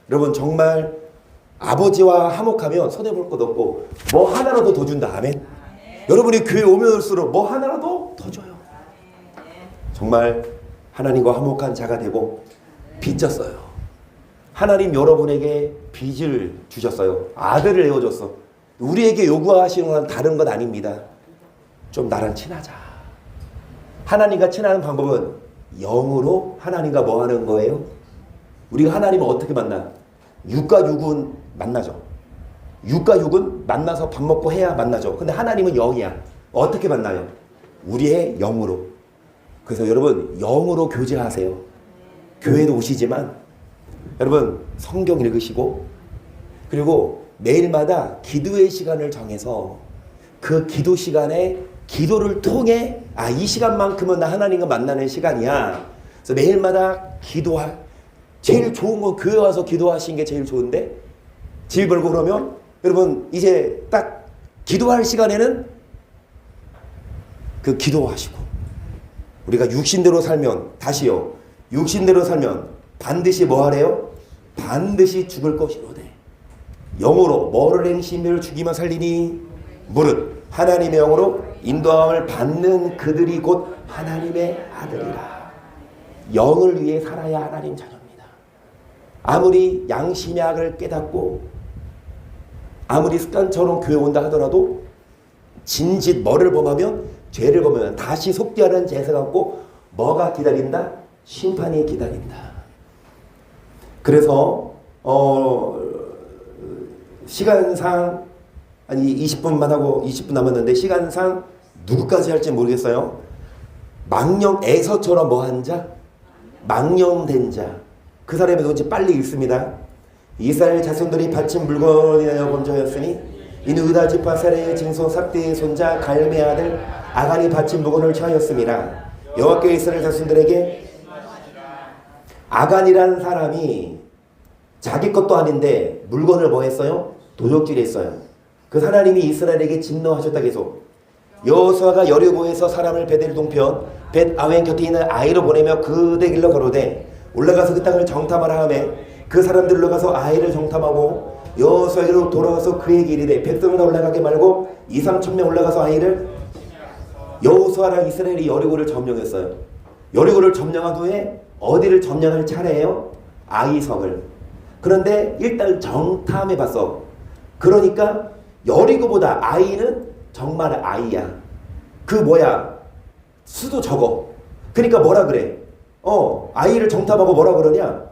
여러분 정말 아버지와 화목하면 손해볼 것도 없고 뭐 하나라도 더 준다. 아멘. 여러분이 교회 오면 올수록 뭐 하나라도 더 줘요. 정말 하나님과 화목한 자가 되고 빚졌어요. 하나님 여러분에게 빚을 주셨어요. 아들을 내어줬어. 우리에게 요구하시는 건 다른 건 아닙니다. 좀 나랑 친하자. 하나님과 친하는 방법은 영으로 하나님과 뭐 하는 거예요? 우리가 하나님을 어떻게 만나? 육과 육은 만나죠. 육과 육은 만나서 밥 먹고 해야 만나죠. 근데 하나님은 영이야. 어떻게 만나요? 우리의 영으로. 그래서 여러분 영으로 교제하세요. 교회도 오시지만 여러분 성경 읽으시고 그리고 매일마다 기도의 시간을 정해서 그 기도 시간에 기도를 통해 이 시간만큼은 나 하나님과 만나는 시간이야. 그래서 매일마다 제일 좋은 건 교회 와서 기도하시는 게 제일 좋은데 집 벌고 그러면 여러분 이제 딱 기도할 시간에는 그 기도하시고 우리가 육신대로 살면 다시요. 육신대로 살면 반드시 뭐 하래요? 반드시 죽을 것이로되 영으로 뭐를 행심을 죽이며 살리니 무릇 하나님의 영으로 인도함을 받는 그들이 곧 하나님의 아들이라. 영을 위해 살아야 하나님 자녀입니다. 아무리 양심의 악을 깨닫고 아무리 습관처럼 교회 온다 하더라도 진짓 뭐를 범하면 죄를 범하면 다시 속죄하는 제사 갖고 뭐가 기다린다? 심판이 기다린다. 그래서 시간상 20분만 하고 20분 남았는데 시간상 누구까지 할지 모르겠어요. 에서처럼 뭐한 자? 망령된 자. 그 사람이 누군지 빨리 읽습니다. 이스라엘 자손들이 바친 물건이여 범죄하였으니 이는 의다 지파 세레의 증손 삽디의 손자 갈메의 아들 아간이 바친 물건을 취하였습니다. 여호와께서 이스라엘 자손들에게 아간이라는 사람이 자기 것도 아닌데 물건을 뭐 했어요? 도적질했어요. 그 하나님이 이스라엘에게 진노하셨다 계속. 여호수아가 여리고에서 사람을 베델 동편 벳 아웬 곁에 있는 아이로 보내며 그대 길로 가로되 올라가서 그 땅을 정탐하라 하매 그 사람들로 가서 아이를 정탐하고 여호수아에게로 돌아와서 그에게 이르되 백성을 다 올라가게 말고 2-3천 명 올라가서 아이를 여호수아랑 이스라엘이 여리고를 점령했어요. 여리고를 점령한 후에 어디를 점령할 차례예요? 아이성을. 그런데 일단 정탐해봤어. 그러니까 여리고보다 아이는 정말 아이야. 그 뭐야? 수도 적어. 그러니까 뭐라 그래? 아이를 정탐하고 뭐라 그러냐?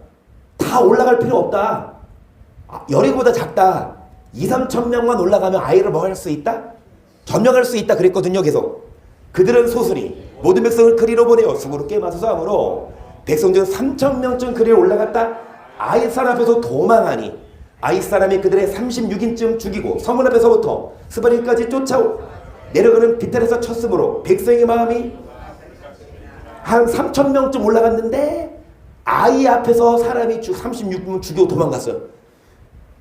다 올라갈 필요 없다. 여리고보다 작다. 2-3천 명만 올라가면 아이를 뭐 할 수 있다? 점령할 수 있다 그랬거든요. 계속 그들은 소순이 모든 백성을 그리로 보내어 수고로 깨마소서 하므로 백성 중 3천 명쯤 그리로 올라갔다 아이 사람 앞에서 도망하니 아이 사람이 그들의 36인쯤 죽이고 성문 앞에서부터 스바림까지 쫓아 내려가는 비탈에서 쳤으므로 백성의 마음이 한 3천 명쯤 올라갔는데 아이 앞에서 사람이 36명 죽이고 도망갔어요.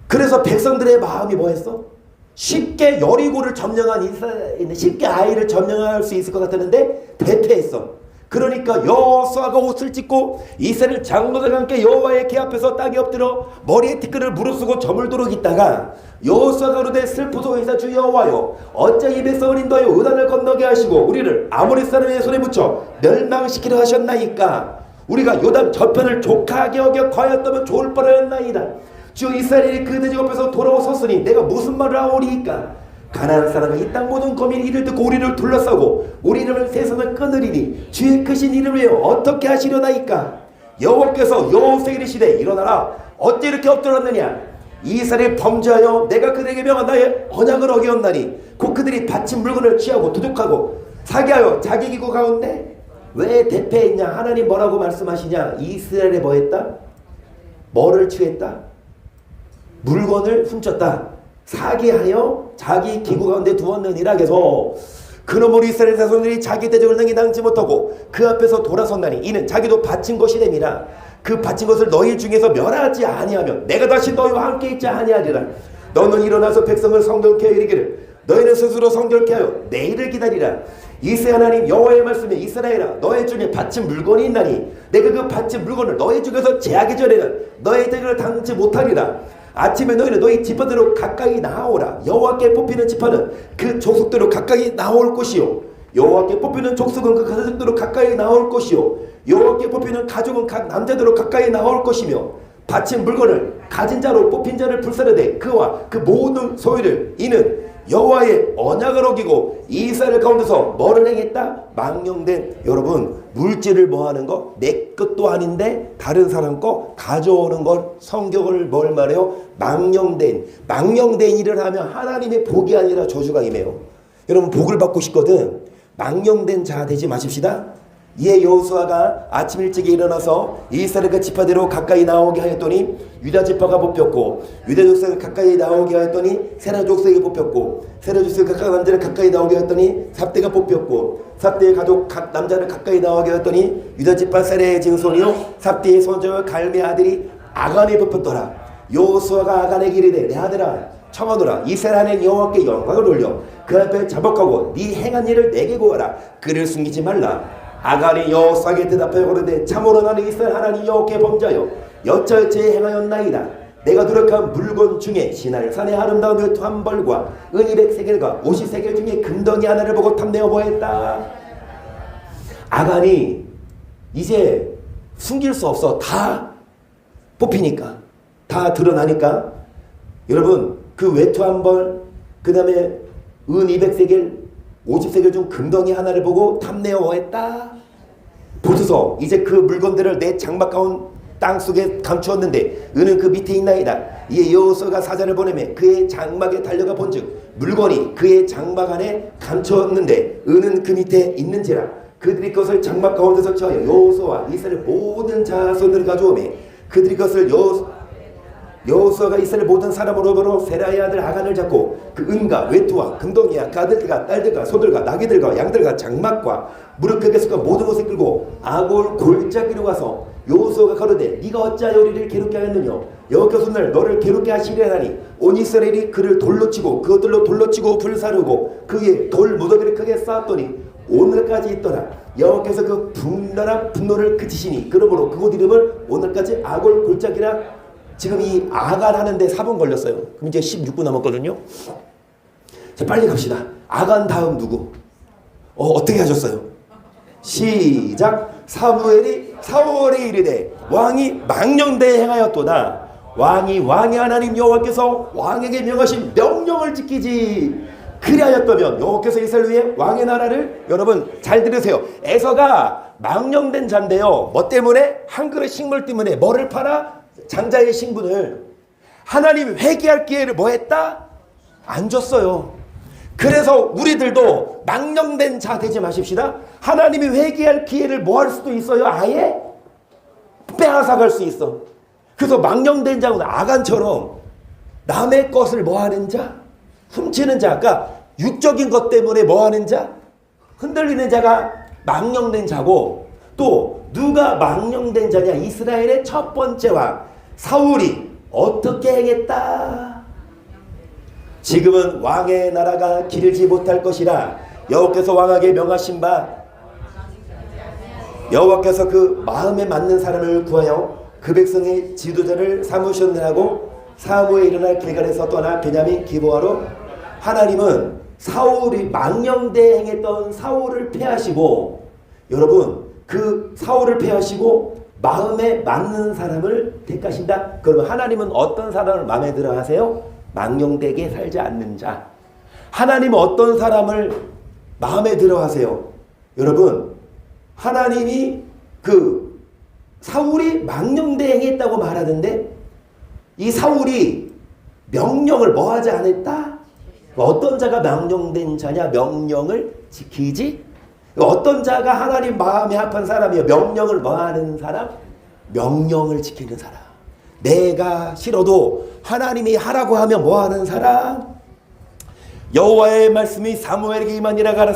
그래서 백성들의 마음이 뭐했어? 쉽게 여리고를 점령한 이스라엘은 쉽게 아이를 점령할 수 있을 것 같았는데 대패했어. 그러니까 여호수아가 옷을 찢고 이스라엘 장로들과 함께 여호와의 궤 앞에서 땅에 엎드려 머리에 티끌을 무릅쓰고 저물도록 있다가 여호수아가 이르되 슬프소이다 주 여호와여 어찌 이 백성을 인도하여 요단을 건너게 하시고 우리를 아모리 사람의 손에 붙여 멸망시키려 하셨나이까. 우리가 요단 저편을 족하게 여겨 거하였다면 좋을 뻔하였나이다. 주 이스라엘이 그들 앞에서 돌아오셨으니 내가 무슨 말을 하오리이까. 가나안 사람이 이 땅 모든 거민이 이를 듣고 우리를 둘러싸고 우리 이름을 세상을 끊으리니 주의 크신 이름을 위하여 어떻게 하시려나이까. 여호와께서 여호수아에게 이르시되 일어나라. 어찌 이렇게 엎드렸느냐. 이스라엘 범죄하여 내가 그들에게 명한 나의 언약을 어기었나니 곧 그들이 바친 물건을 취하고 도둑하고 사기하여 자기 기구 가운데 왜 대패했냐. 하나님 뭐라고 말씀하시냐. 이스라엘에 뭐했다? 뭐를 취했다? 물건을 훔쳤다. 사기하여 자기 기구 가운데 두었느니라. 해서 그러므로 이스라엘 자손들이 자기 대적을 능히 당치 못하고 그 앞에서 돌아섰나니 이는 자기도 바친 것이 됨이라. 그 바친 것을 너희 중에서 멸하지 아니하면 내가 다시 너희와 함께 있지 아니하리라. 너는 일어나서 백성을 성결케 하여 이르기를 너희는 스스로 성결케 하여 내일을 기다리라. 이스라엘 하나님 여호와의 말씀에 이스라엘아 너희 중에 바친 물건이 있나니 내가 그 바친 물건을 너희 중에서 제하기 전에는 너희 대적을 당치 못하리라. 아침에 너희는 너희 지파대로 가까이 나오라. 여호와께 뽑히는 지파는 그 족속대로 가까이 나올 것이요 여호와께 뽑히는 족속은 그 가족대로 가까이 나올 것이요 여호와께 뽑히는 가족은 각 남자대로 가까이 나올 것이며 바친 물건을 가진 자로 뽑힌 자를 불사르되 그와 그 모든 소유를 이는 여호와의 언약을 어기고 이스라엘 가운데서 뭐를 행했다? 망령된. 여러분 물질을 뭐하는 거? 내 것도 아닌데 다른 사람 거 가져오는 걸 성경을 뭘 말해요? 망령된 일을 하면 하나님의 복이 아니라 저주가 임해요. 여러분 복을 받고 싶거든 망령된 자 되지 마십시다. 이에 여호수아가 아침 일찍 일어나서 이스라엘 그 지파대로 가까이 나오게 하였더니 유다 지파가 뽑혔고 유다 족속이 가까이 나오게 하였더니 세라 족속이 뽑혔고 세라 족속이 각 남자를 가까이 나오게 하였더니 삽대가 뽑혔고 삽대의 가족 각 남자를 가까이 나오게 하였더니 유다 지파 세라의 증손이요 삽대의 손자와 갈메의 아들이 아간이 뽑혔더라. 여호수아가 아간에게 이르되 내 아들아 청하노라. 이스라엘 하나님 여호와께 영광을 올려 그 앞에 자복하고 네 행한 일을 내게 고하라. 그를 숨기지 말라. 아간이 여호수아에게 대답하여 그러되 참으로 나는 이스라엘 하나님 여호와께 범죄하여 여차여차에 행하였나이다. 내가 노력한 물건 중에 시날산의 아름다운 외투 한 벌과 은 200세겔과 50세겔 중에 금덩이 하나를 보고 탐내어 보았다. 아간이 이제 숨길 수 없어. 다 뽑히니까 다 드러나니까 여러분 그 외투 한 벌 그 다음에 은 200세겔 50세겔 중 금덩이 하나를 보고 탐내어 보았다. 보소서 이제 그 물건들을 내 장막 가운 땅속에 감추었는데 은은 그 밑에 있나이다. 이에 여호수아가 사자를 보내매 그의 장막에 달려가 본즉 물건이 그의 장막 안에 감추었는데 은은 그 밑에 있는지라. 그들이 그것을 장막 가운데서 취하여 여호수아와 이스라엘 모든 자손들을 가져오매 그들이 그것을 여호수아가 이스라엘 모든 사람으로부터 세라의 아들 아간을 잡고 그 은과 외투와 금덩이와 그 아들들과 딸들과 소들과 나귀들과 양들과 장막과 무릎 꿇겠을까 모든 것을 끌고 아골 골짜기로 가서 여호수아가 가로되 네가 어찌하여 우리를 괴롭게 하였느냐. 여호와께서 오늘 너를 괴롭게 하시려 하니 온 이스라엘이 그를 돌로 치고 그것들로 돌로 치고 불사르고 그의 돌 무더기를 크게 쌓았더니 오늘까지 있더라. 여호와께서 그 분란한 분노를 그치시니 그러므로 그곳 이름을 오늘까지 아골 골짜기라 지금 이 아간 하는데 4분 걸렸어요. 그럼 이제 16분 남았거든요. 자, 빨리 갑시다. 아간 다음 누구? 어떻게 하셨어요? 시작. 사울이 이르되 왕이 망령되이 행하였도다. 왕이 하나님 여호와께서 왕에게 명하신 명령을 지키지 그리하였다면 여호와께서 이스라엘 위에 왕의 나라를, 여러분 잘 들으세요. 에서가 망령된 자인데요. 뭐 때문에? 한 그릇 식물 때문에 뭐를 팔아? 장자의 신분을. 하나님이 회개할 기회를 뭐 했다? 안 줬어요. 그래서 우리들도 망령된 자 되지 마십시다. 하나님이 회개할 기회를 뭐 할 수도 있어요. 아예 빼앗아갈 수 있어. 그래서 망령된 자는 아간처럼 남의 것을 뭐 하는 자? 훔치는 자. 그러니까 육적인 것 때문에 뭐 하는 자? 흔들리는 자가 망령된 자고, 또 누가 망령된 자냐? 이스라엘의 첫 번째 왕 사울이 어떻게 행했다? 지금은 왕의 나라가 길지 못할 것이라 여호와께서 왕에게 명하신 바, 여호와께서 그 마음에 맞는 사람을 구하여 그 백성의 지도자를 삼으셨느라고 사무에 일어날 길갈에서 떠나 베냐민 기브아로. 하나님은 사울이 망령되이 행했던 사울을 패하시고, 여러분 그 사울을 패하시고 마음에 맞는 사람을 택하신다. 그러면 하나님은 어떤 사람을 마음에 들어 하세요? 망령되게 살지 않는 자. 하나님은 어떤 사람을 마음에 들어 하세요? 여러분, 하나님이 그 사울이 망령되이 행했다고 말하는데, 이 사울이 명령을 뭐 하지 않았다? 어떤 자가 망령된 자냐? 명령을 지키지? 어떤 자가 하나님 마음에 합한 사람이에요? 명령을 뭐 하는 사람? 명령을 지키는 사람. 내가 싫어도 하나님이 하라고 하면 뭐 하는 사람? 여호와의 말씀이 사무엘에게 임하니라 가라.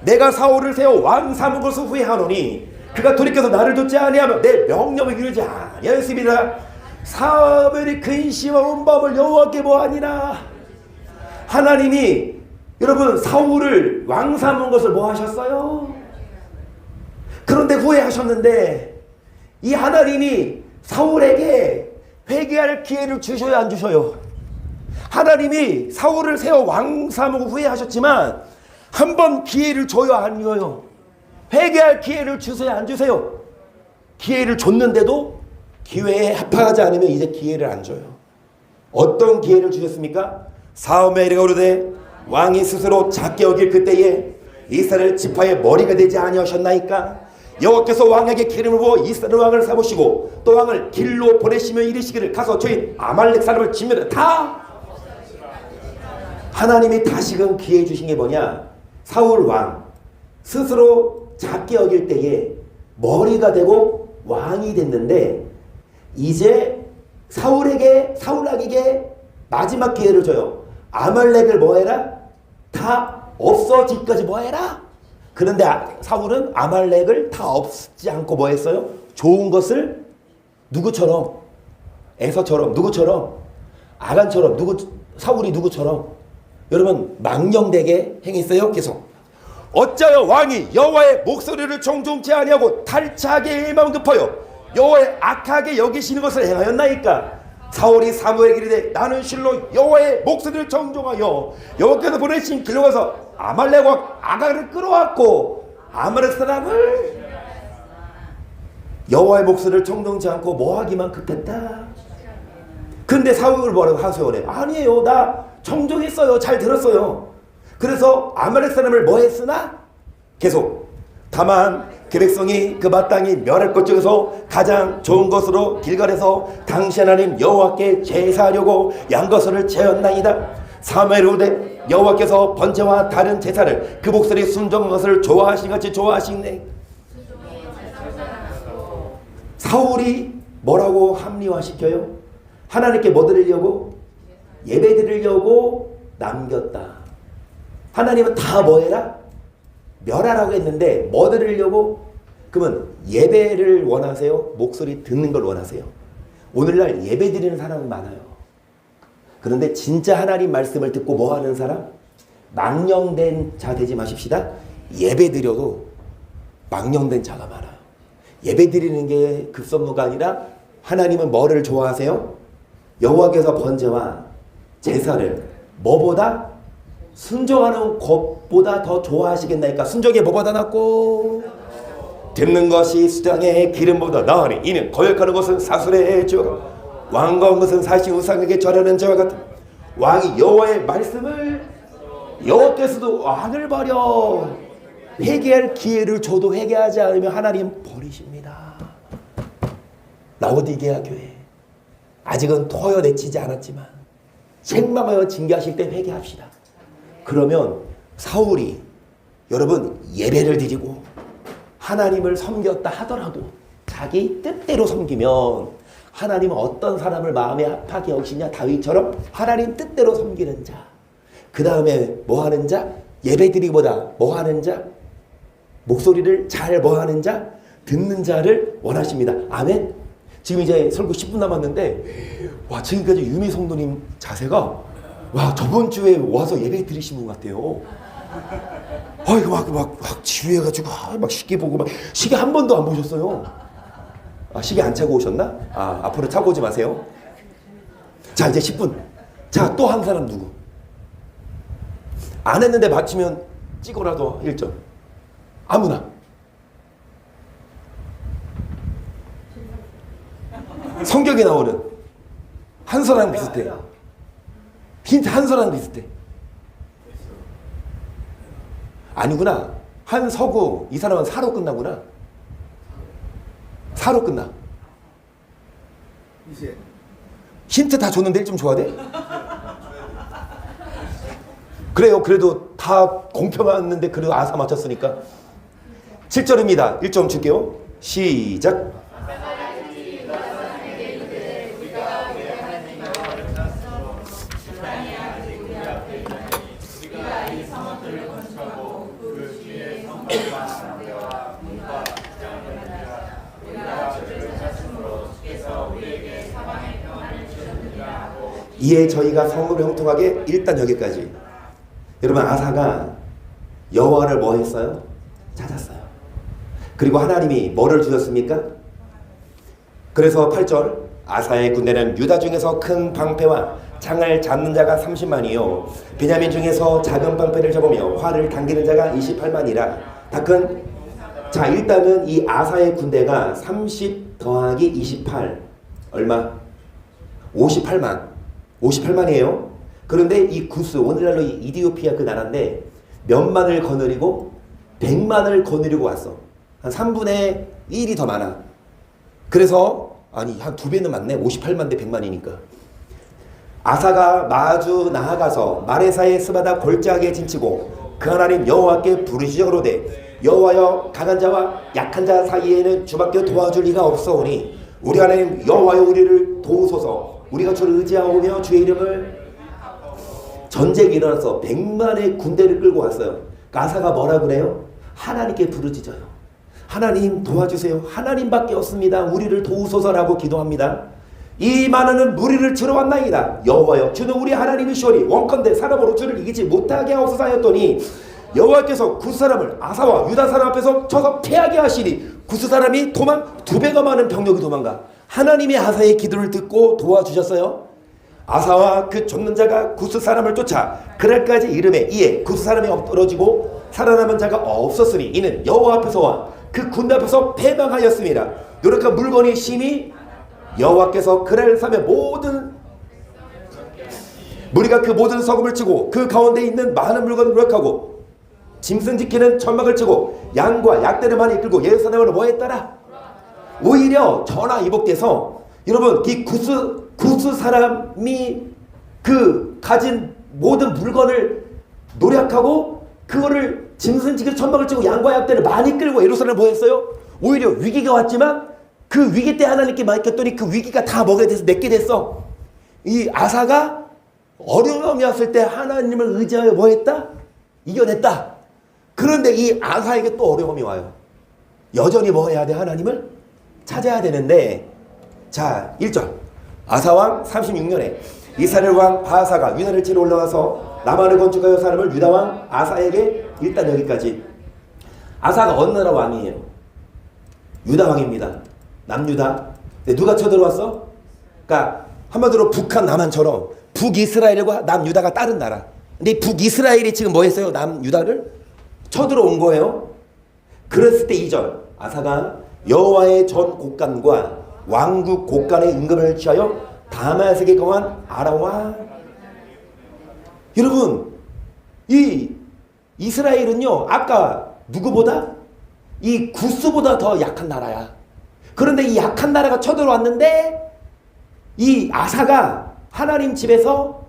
내가 사울을 세워 왕 삼은 것을 후회하노니 그가 돌이켜서 나를 돕지 아니하며 내 명령을 이루지 아니하였습니다. 사무엘이 근심한 마음을 여호와께 보아니라. 하나님이, 여러분, 사울을 왕 삼은 것을 뭐 하셨어요? 그런데 후회하셨는데, 이 하나님이 사울에게 회개할 기회를 주셔야 안 주셔요? 하나님이 사울을 세워 왕 삼고 후회하셨지만 한 번 기회를 줘요, 안 줘요? 회개할 기회를 주세요, 안 주세요? 기회를 줬는데도 기회에 합하지 않으면 이제 기회를 안 줘요. 어떤 기회를 주셨습니까? 사무엘이가 오르되 왕이 스스로 작게 여길 그때에 이스라엘 지파의 머리가 되지 아니하셨나이까? 여호와께서 왕에게 기름을 부어 이스라엘 왕을 삼으시고 또 왕을 길로 보내시며 이르시기를 가서 저희 아말렉 사람을 진멸해. 다 하나님이 다시금 기회 주신 게 뭐냐? 사울 왕 스스로 작게 여길 때에 머리가 되고 왕이 됐는데, 이제 사울에게 마지막 기회를 줘요. 아말렉을 뭐 해라? 다 없어지기까지 뭐 해라? 그런데 사울은 아말렉을 다 없지 않고 뭐 했어요? 좋은 것을 누구처럼? 에서처럼. 누구처럼? 아간처럼. 사울이 누구처럼? 여러분, 망령되게 행했어요. 계속. 어찌하여 왕이 여호와의 목소리를 청종치 아니하고 탈취하게 마음 급하여 여호와의 악하게 여기시는 것을 행하였나이까? 사울이 사무엘에게 이르되 나는 실로 여호와의 목소리를 청종하여 여호와께서 보내신 길로 가서 아말렉과 아간을 끌어왔고 아말렉 사람을 여호와의 목소리를 청종치 않고 뭐하기만 급했다. 근데 사울을 뭐라고 하세요? 아니에요, 나 청종했어요, 잘 들었어요. 그래서 아말렉 사람을 뭐 했으나 계속 다만 그 백성이 그 마땅히 멸할 것 중에서 가장 좋은 것으로 길갈에서 당신 하나님 여호와께 제사하려고 양것을 재었나이다. 사무엘이 오되 여호와께서 번제와 다른 제사를 그 목소리 순종한 것을 좋아하신 같이 좋아하시네. 사울이 뭐라고 합리화시켜요? 하나님께 뭐 드리려고? 예배 드리려고 남겼다. 하나님은 다 뭐 해라? 멸하라고 했는데 뭐 드리려고? 그러면 예배를 원하세요? 목소리 듣는 걸 원하세요? 오늘날 예배 드리는 사람은 많아요. 그런데 진짜 하나님 말씀을 듣고 뭐 하는 사람? 망령된 자 되지 마십시다. 예배 드려도 망령된 자가 많아요. 예배 드리는 게 급선무가 아니라 하나님은 뭐를 좋아하세요? 여호와께서 번제와 제사를 뭐보다 순종하는 것보다 더 좋아하시겠나이까? 순종이 뭐보다 낫고 듣는 것이 수장의 기름보다 나으니 이는 거역하는 것은 사술의 죄가 왕과 것은 사시 우상에게 절하는 죄와 같은 왕이 여호와의 말씀을 여호와께서도 왕을 버려 회개할 기회를 줘도 회개하지 않으면 하나님 버리십니다. 라오디게아 교회 아직은 토여내치지 않았지만 책망하여 징계하실 때 회개합시다. 그러면 사울이 여러분 예배를 드리고 하나님을 섬겼다 하더라도 자기 뜻대로 섬기면 하나님은 어떤 사람을 마음에 합하게 여기시냐? 다윗처럼 하나님 뜻대로 섬기는 자. 그 다음에 뭐하는 자? 예배드리기보다 뭐하는 자? 목소리를 잘 뭐하는 자? 듣는 자를 원하십니다. 아멘. 지금 이제 설교 10분 남았는데 와 지금까지 유미 성도님 자세가 와 저번 주에 와서 예배 드리신 분 같아요. 이거 막 지루해가지고 막 시계 보고 막 시계 한 번도 안 보셨어요. 시계 안 차고 오셨나? 앞으로 차고 오지 마세요. 자 이제 10분. 자 또 한 사람 누구? 안 했는데 맞추면 찍어라도 1점. 아무나. 성경에 나오는 한서랑 비슷해. 힌트 한서랑 비슷해. 아니구나. 한서구 이 사람은 사로 끝나구나. 사로 끝나. 힌트 다 줬는데 1점 줘야 돼? 그래요. 그래도 다 공평했는데 그래도 아사 맞췄으니까 7절입니다. 1점 줄게요. 시작. 이에 저희가 성읍을 형통하게 일단 여기까지. 여러분 아사가 여호와를 뭐 했어요? 찾았어요. 그리고 하나님이 뭐를 주셨습니까? 그래서 8절 아사의 군대는 유다 중에서 큰 방패와 창을 잡는 자가 30만이요 베냐민 중에서 작은 방패를 잡으며 활을 당기는 자가 28만이라 다 큰. 자 일단은 이 아사의 군대가 30 더하기 28 얼마? 58만이에요. 그런데 이 구스 오늘날로 이디오피아 그 나라인데 몇만을 거느리고 100만을 거느리고 왔어. 한 3분의 1이 더 많아. 그래서 아니 한 2배는 많네. 58만 대 100만이니까. 아사가 마주 나아가서 마레사의 스바다 골짜기에 진치고 그 하나님 여호와께 부르시자 그러되 여호와여 강한 자와 약한 자 사이에는 주밖에 도와줄 리가 없사오니 우리 하나님 여호와여 우리를 도우소서. 우리가 주를 의지하오며 주의 이름을 전쟁이 일어나서 100만의 군대를 끌고 왔어요. 아사가 뭐라 그래요? 하나님께 부르짖어요. 하나님 도와주세요. 하나님밖에 없습니다. 우리를 도우소서라고 기도합니다. 이 만원은 무리를 치러 왔나이다. 여호와여 주는 우리 하나님이시오니 원컨대 사람으로 주를 이기지 못하게 하옵소서 하였더니 여호와께서 구스 사람을 아사와 유다 사람 앞에서 쳐서 패하게 하시니 구스 사람이 도망 2배가 많은 병력이 도망가. 하나님의 아사의 기도를 듣고 도와주셨어요. 아사와 그 쫓는 자가 구스 사람을 쫓아 그날까지 이름에 이에 구스 사람이 엎드러지고 살아남은 자가 없었으니 이는 여호와 앞에서와 그 군대 앞에서 패망하였습니다. 이렇게 물건이 심히 여호와께서 그날 삼에 모든 무리가 그 모든 성읍을 치고 그 가운데 있는 많은 물건을 무력하고 짐승 지키는 천막을 치고 양과 약대를 많이 이끌고 예루살렘을 뭐 했더라? 오히려 전화위복돼서 여러분 이 구스 사람이 그 가진 모든 물건을 노력하고 그거를 짐승 지키는 천막을 치고 양과 약대를 많이 끌고 예루살렘을 뭐 했어요? 오히려 위기가 왔지만 그 위기 때 하나님께 맡겼더니 그 위기가 다 뭐가 돼서 내게 됐어. 이 아사가 어려움이 왔을 때 하나님을 의지하여 뭐 했다? 이겨냈다. 그런데 이 아사에게 또 어려움이 와요. 여전히 뭐 해야 돼? 하나님을 찾아야 되는데 자 1절 아사왕 36년에 이스라엘 왕 바하사가 유다를 치러 올라와서 라마를 건축하여 사람을 유다왕 아사에게 일단 여기까지. 아사가 어느 나라 왕이에요? 유다 왕입니다. 남유다. 누가 쳐들어왔어? 그러니까 한마디로 북한 남한처럼 북이스라엘과 남유다가 다른 나라. 근데 북이스라엘이 지금 뭐 했어요? 남유다를 쳐들어온 거예요. 그랬을 때 2절 아사가 여호와의 전 곳간과 왕국 곳간의 임금을 취하여 다메섹에 거한 아람 왕. 여러분, 이 이스라엘은요 아까 누구보다 이 구스보다 더 약한 나라야. 그런데 이 약한 나라가 쳐들어왔는데 이 아사가 하나님 집에서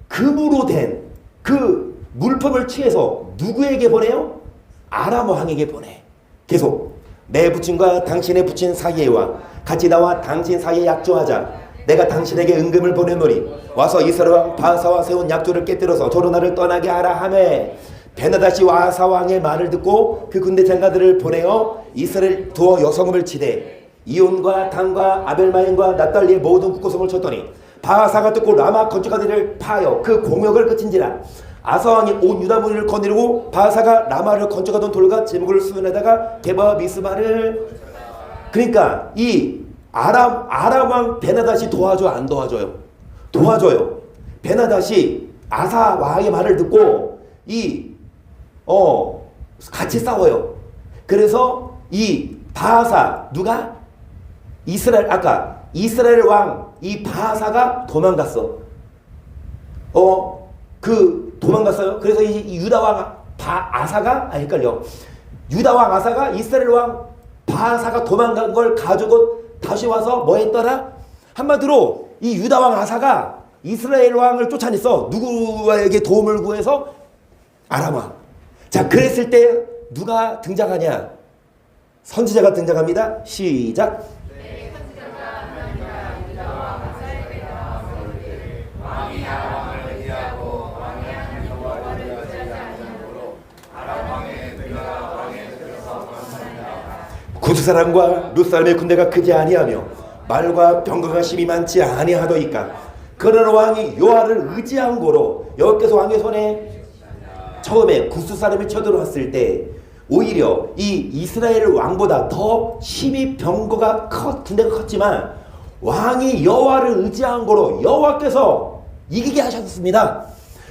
금으로 된 그 물품을 취해서 누구에게 보내요? 아람 왕에게 보내. 계속 내 부친과 당신의 부친 사이에와 같이 나와 당신 사이에 약조하자. 내가 당신에게 은금을 보내노니 와서 이스라엘 왕 바사와 세운 약조를 깨뜨려서 저로 나를 떠나게 하라 하매 베나다시 아사 왕의 말을 듣고 그 군대 장관들을 보내어 이스라엘 두어 여성을 치되 이온과 단과 아벨마임과 납달리의 모든 국고성을 쳤더니 바사가 듣고 라마 건축가들을 파하여 그 공역을 그친지라. 아사 왕이 온 유다 무리를 거느리고 바사가 라마를 건축하던 돌과 제목을 수연에다가 게바 미스바를. 그러니까 이 아람 왕 베나다시 도와줘 안 도와줘요? 도와줘요. 베나다시 아사 왕의 말을 듣고 같이 싸워요. 그래서 이 바사 누가 이스라엘 왕 이 바사가 도망갔어. 도망갔어요. 그래서 이 유다 왕 아사가 헷갈려. 유다 왕 아사가 이스라엘 왕 바사가 도망간 걸 가지고 다시 와서 뭐 했더라? 한마디로 이 유다 왕 아사가 이스라엘 왕을 쫓아냈어. 누구에게 도움을 구해서? 아람 왕. 자, 그랬을 때 누가 등장하냐? 선지자가 등장합니다. 시작. 구스사람과 룻사람의 군대가 크지 아니하며 말과 병거가 심히 많지 아니하더이까. 그러나 왕이 여호와를 의지한 고로 여호와께서 왕의 손에 처음에 구스사람이 쳐들어왔을 때 오히려 이 이스라엘 왕보다 더 심히 병거가 군대가 컸지만 왕이 여호와를 의지한 고로 여호와께서 이기게 하셨습니다.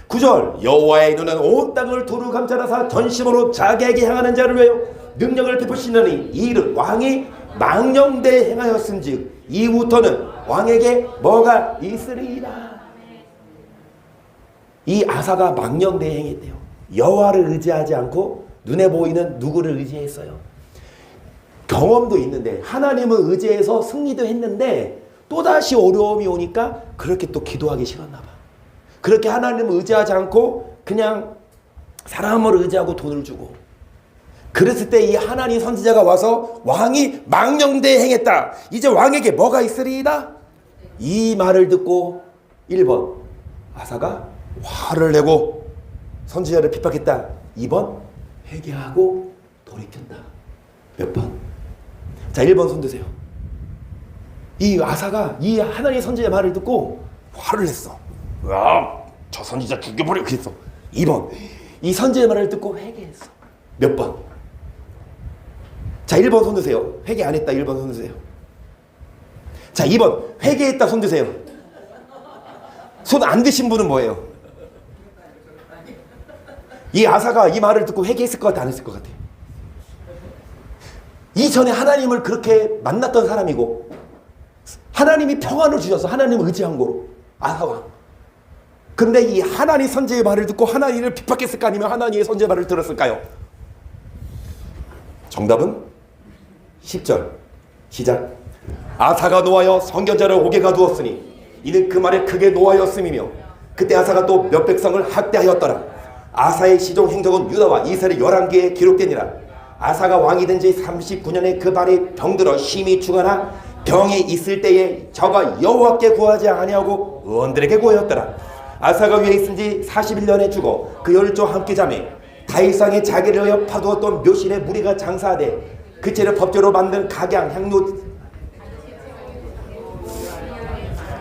9절 여호와의 눈은 온 땅을 두루 감찰하사 전심으로 자기에게 향하는 자를 위하여 능력을 베푸시느니 이 일은 왕이 망령되이 행하였은즉 이후부터는 왕에게 뭐가 있으리이다. 이 아사가 망령되이 행했대요. 여호와를 의지하지 않고 눈에 보이는 누구를 의지했어요. 경험도 있는데 하나님을 의지해서 승리도 했는데 또다시 어려움이 오니까 그렇게 또 기도하기 싫었나 봐. 그렇게 하나님을 의지하지 않고 그냥 사람을 의지하고 돈을 주고. 그랬을 때 이 하나님 선지자가 와서 왕이 망령되이 행했다. 이제 왕에게 뭐가 있으리이다. 이 말을 듣고 1번 아사가 화를 내고 선지자를 핍박했다. 2번 회개하고 돌이켰다. 몇 번? 자, 1번 손 드세요. 이 아사가 이 하나님 선지자의 말을 듣고 화를 냈어. 저 선지자 죽여버려 그랬어. 2번 이 선지자의 말을 듣고 회개했어. 몇 번? 자, 1번 손 드세요. 회개 안 했다. 1번 손 드세요. 자, 2번 회개했다. 손 드세요. 손 안 드신 분은 뭐예요? 이 아사가 이 말을 듣고 회개했을 것 같아? 안 했을 것 같아? 이전에 하나님을 그렇게 만났던 사람이고 하나님이 평안을 주셔서 하나님을 의지한 거로 아사왕. 근데 이 하나님 선지의 말을 듣고 하나님을 핍박했을까 아니면 하나님의 선지의 말을 들었을까요? 정답은 10절 시작. 아사가 노하여 선견자를 옥에 가두었으니 이는 그 말에 크게 노하였음이며 그때 아사가 또 몇 백성을 학대하였더라. 아사의 시종 행적은 유다와 이스라엘 11개에 기록되니라. 아사가 왕이 된 지 39년에 그 발이 병들어 심히 죽어나 병이 있을 때에 저가 여호와께 구하지 아니하고 의원들에게 구하였더라. 아사가 위에 있은 지 41년에 죽어 그 열조와 함께 자매 다윗상에 자기를 위하여 파두었던 묘실의 무리가 장사하되 그 채를 법제로 만든 각양 향료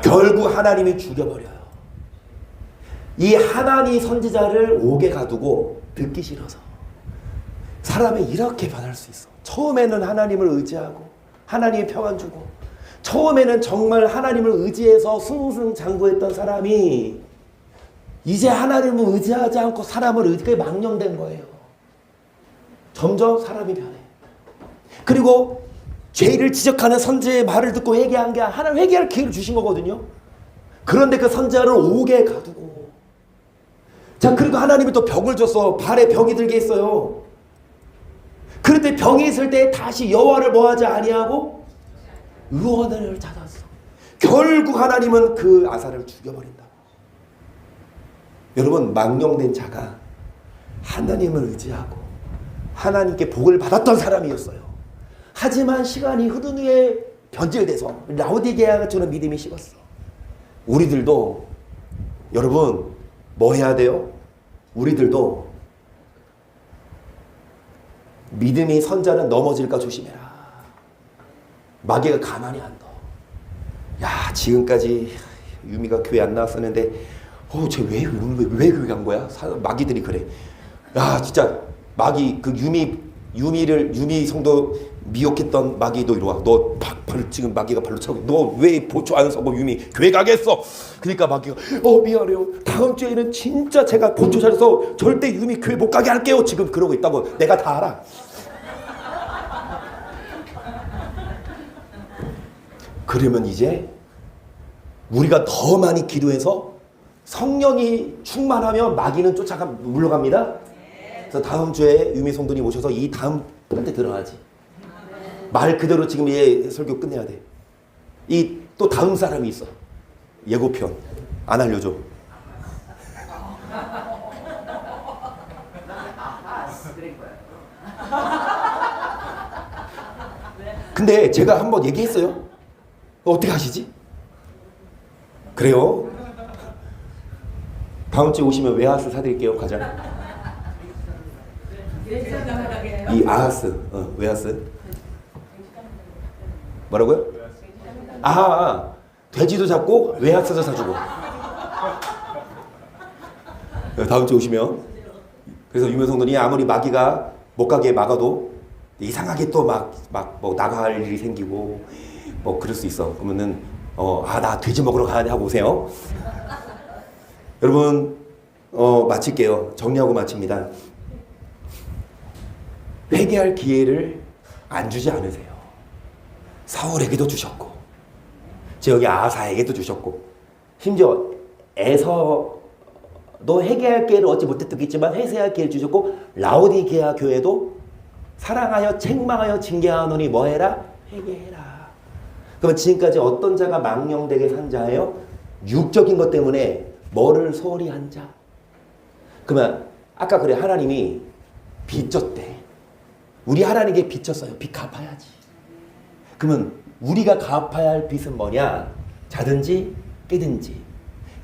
결국 하나님이 죽여버려요. 이 하나님 선지자를 옥에 가두고 듣기 싫어서. 사람이 이렇게 변할 수 있어. 처음에는 하나님을 의지하고 하나님이 평안 주고 처음에는 정말 하나님을 의지해서 승승장구했던 사람이 이제 하나님을 의지하지 않고 사람을 의지하게 망령된 거예요. 점점 사람이 변해. 그리고 죄를 지적하는 선지자의 말을 듣고 회개한 게 하나님 회개할 기회를 주신 거거든요. 그런데 그 선지자를 옥에 가두고, 자, 그리고 하나님이 또 병을 줬어. 발에 병이 들게 했어요. 그런데 병이 있을 때 다시 여호와를 뭐하지 아니하고 의원을 찾았어. 결국 하나님은 그 아사를 죽여버린다. 여러분, 망령된 자가 하나님을 의지하고 하나님께 복을 받았던 사람이었어요. 하지만 시간이 흐른 후에 변질돼서 라오디게아처럼 믿음이 식었어. 우리들도, 여러분, 뭐 해야 돼요? 우리들도 믿음이 선자는 넘어질까 조심해라. 마귀가 가만히 안 둬. 야, 지금까지 유미가 교회 안 나왔었는데 쟤 왜 교회 간 거야? 마귀들이 그래. 야, 진짜 마귀, 그 유미 성도 미혹했던 마귀도 이리 와. 너 지금 마귀가 발로 차고, 너 왜 보초 안 서고 유미 교회 가겠어? 그러니까 마귀가 미안해요. 다음 주에는 진짜 제가 보초 차려서 절대 유미 교회 못 가게 할게요. 지금 그러고 있다고. 내가 다 알아. 그러면 이제 우리가 더 많이 기도해서 성령이 충만하면 마귀는 물러갑니다. 그래서 다음 주에 유미 성도님 오셔서 이 다음 때 들어가지. 말 그대로 지금 얘 설교 끝내야 돼. 이 또 다음 사람이 있어. 예고편 안 알려줘. 근데 제가 한번 얘기했어요. 어떻게 하시지? 그래요? 다음 주에 오시면 웨하스 사드릴게요. 가자. 이 아하스, 웨하스. 뭐라고요? 돼지도 잡고 웨하스도 사주고. 다음 주에 오시면. 그래서 유명성들이 아무리 마귀가 못 가게 막아도 이상하게 또 뭐 나갈 일이 생기고 뭐 그럴 수 있어. 그러면은 나 돼지 먹으러 가야 돼 하고 오세요. 여러분, 마칠게요. 정리하고 마칩니다. 회개할 기회를 안 주지 않으세요. 사울에게도 주셨고, 여기 아사에게도 주셨고, 심지어 에서도 회개할 기회를 얻지 못했겠지만 회개할 기회를 주셨고, 라오디게아 교회도 사랑하여 책망하여 징계하노니 뭐해라? 회개해라. 그러면 지금까지 어떤 자가 망령되게 산 자예요? 육적인 것 때문에 뭐를 소홀히 한 자. 그러면 아까 그래, 하나님이 빚졌대. 우리 하나님께 빚졌어요. 빚 갚아야지. 그러면 우리가 갚아야 할 빚은 뭐냐? 자든지 깨든지.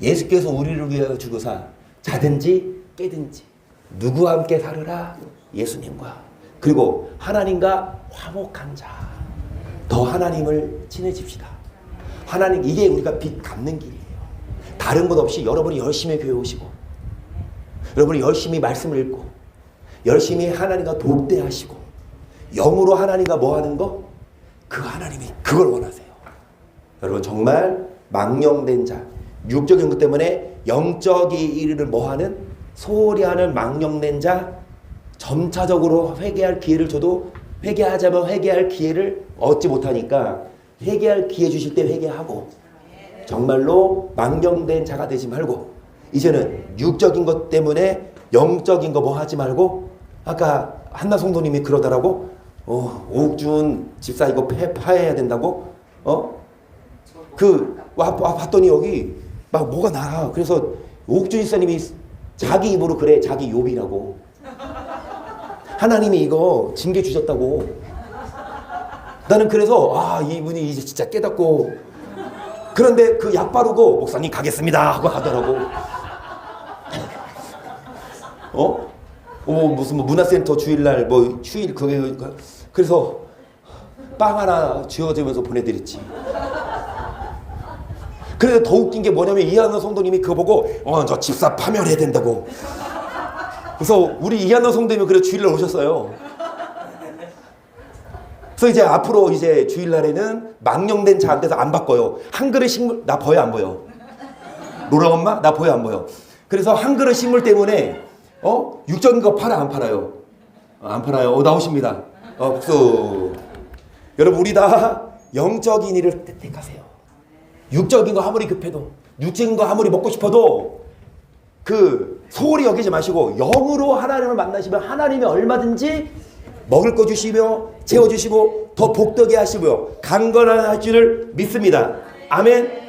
예수께서 우리를 위하여 주고사 자든지 깨든지 누구와 함께 살으라? 예수님과. 그리고 하나님과 화목한 자. 더 하나님을 친해집시다. 하나님, 이게 우리가 빚 갚는 길이에요. 다른 것 없이 여러분이 열심히 교회 오시고, 여러분이 열심히 말씀을 읽고, 열심히 하나님과 독대하시고, 영으로 하나님과 뭐 하는 거? 그 하나님이 그걸 원하세요. 여러분, 정말 망령된 자, 육적인 것 때문에 영적인 일을 뭐 하는? 소홀히 하는 망령된 자, 점차적으로 회개할 기회를 줘도 회개하자면 회개할 기회를 얻지 못하니까 회개할 기회 주실 때 회개하고, 정말로 망령된 자가 되지 말고, 이제는 육적인 것 때문에 영적인 거 뭐 하지 말고, 아까 한나 성도님이 그러더라고. 오욱준 집사 이거 파해야 된다고? 봤더니 여기 막 뭐가 나. 그래서 오욱준 집사님이 자기 입으로 그래. 자기 욥이라고. 하나님이 이거 징계 주셨다고. 나는 그래서 이분이 이제 진짜 깨닫고, 그런데 그 약 바르고 목사님 가겠습니다 하고 가더라고. 무슨 문화센터 주일날 휴일 그게, 그래서 빵 하나 쥐어주면서 보내드렸지. 그래서 더 웃긴 게 뭐냐면 이한나 성도님이 그거 보고 저 집사 파멸해야 된다고. 그래서 우리 이한나 성도님이 그래 주일날 오셨어요. 그래서 이제 앞으로 이제 주일날에는 망령된 자한테서 안 바꿔요. 한 그릇 식물, 나 보여 안 보여? 로라 엄마? 나 보여 안 보여? 그래서 한 그릇 식물 때문에 육적인 거 팔아 안 팔아요? 안 팔아요. 나오십니다. 박수. 여러분 우리 다 영적인 일을 택하세요. 육적인 거 아무리 급해도, 육적인 거 아무리 먹고 싶어도 소홀히 여기지 마시고 영으로 하나님을 만나시면 하나님이 얼마든지 먹을 거 주시며 채워주시고 더 복되게 하시고요 강건하실 줄을 믿습니다. 아멘.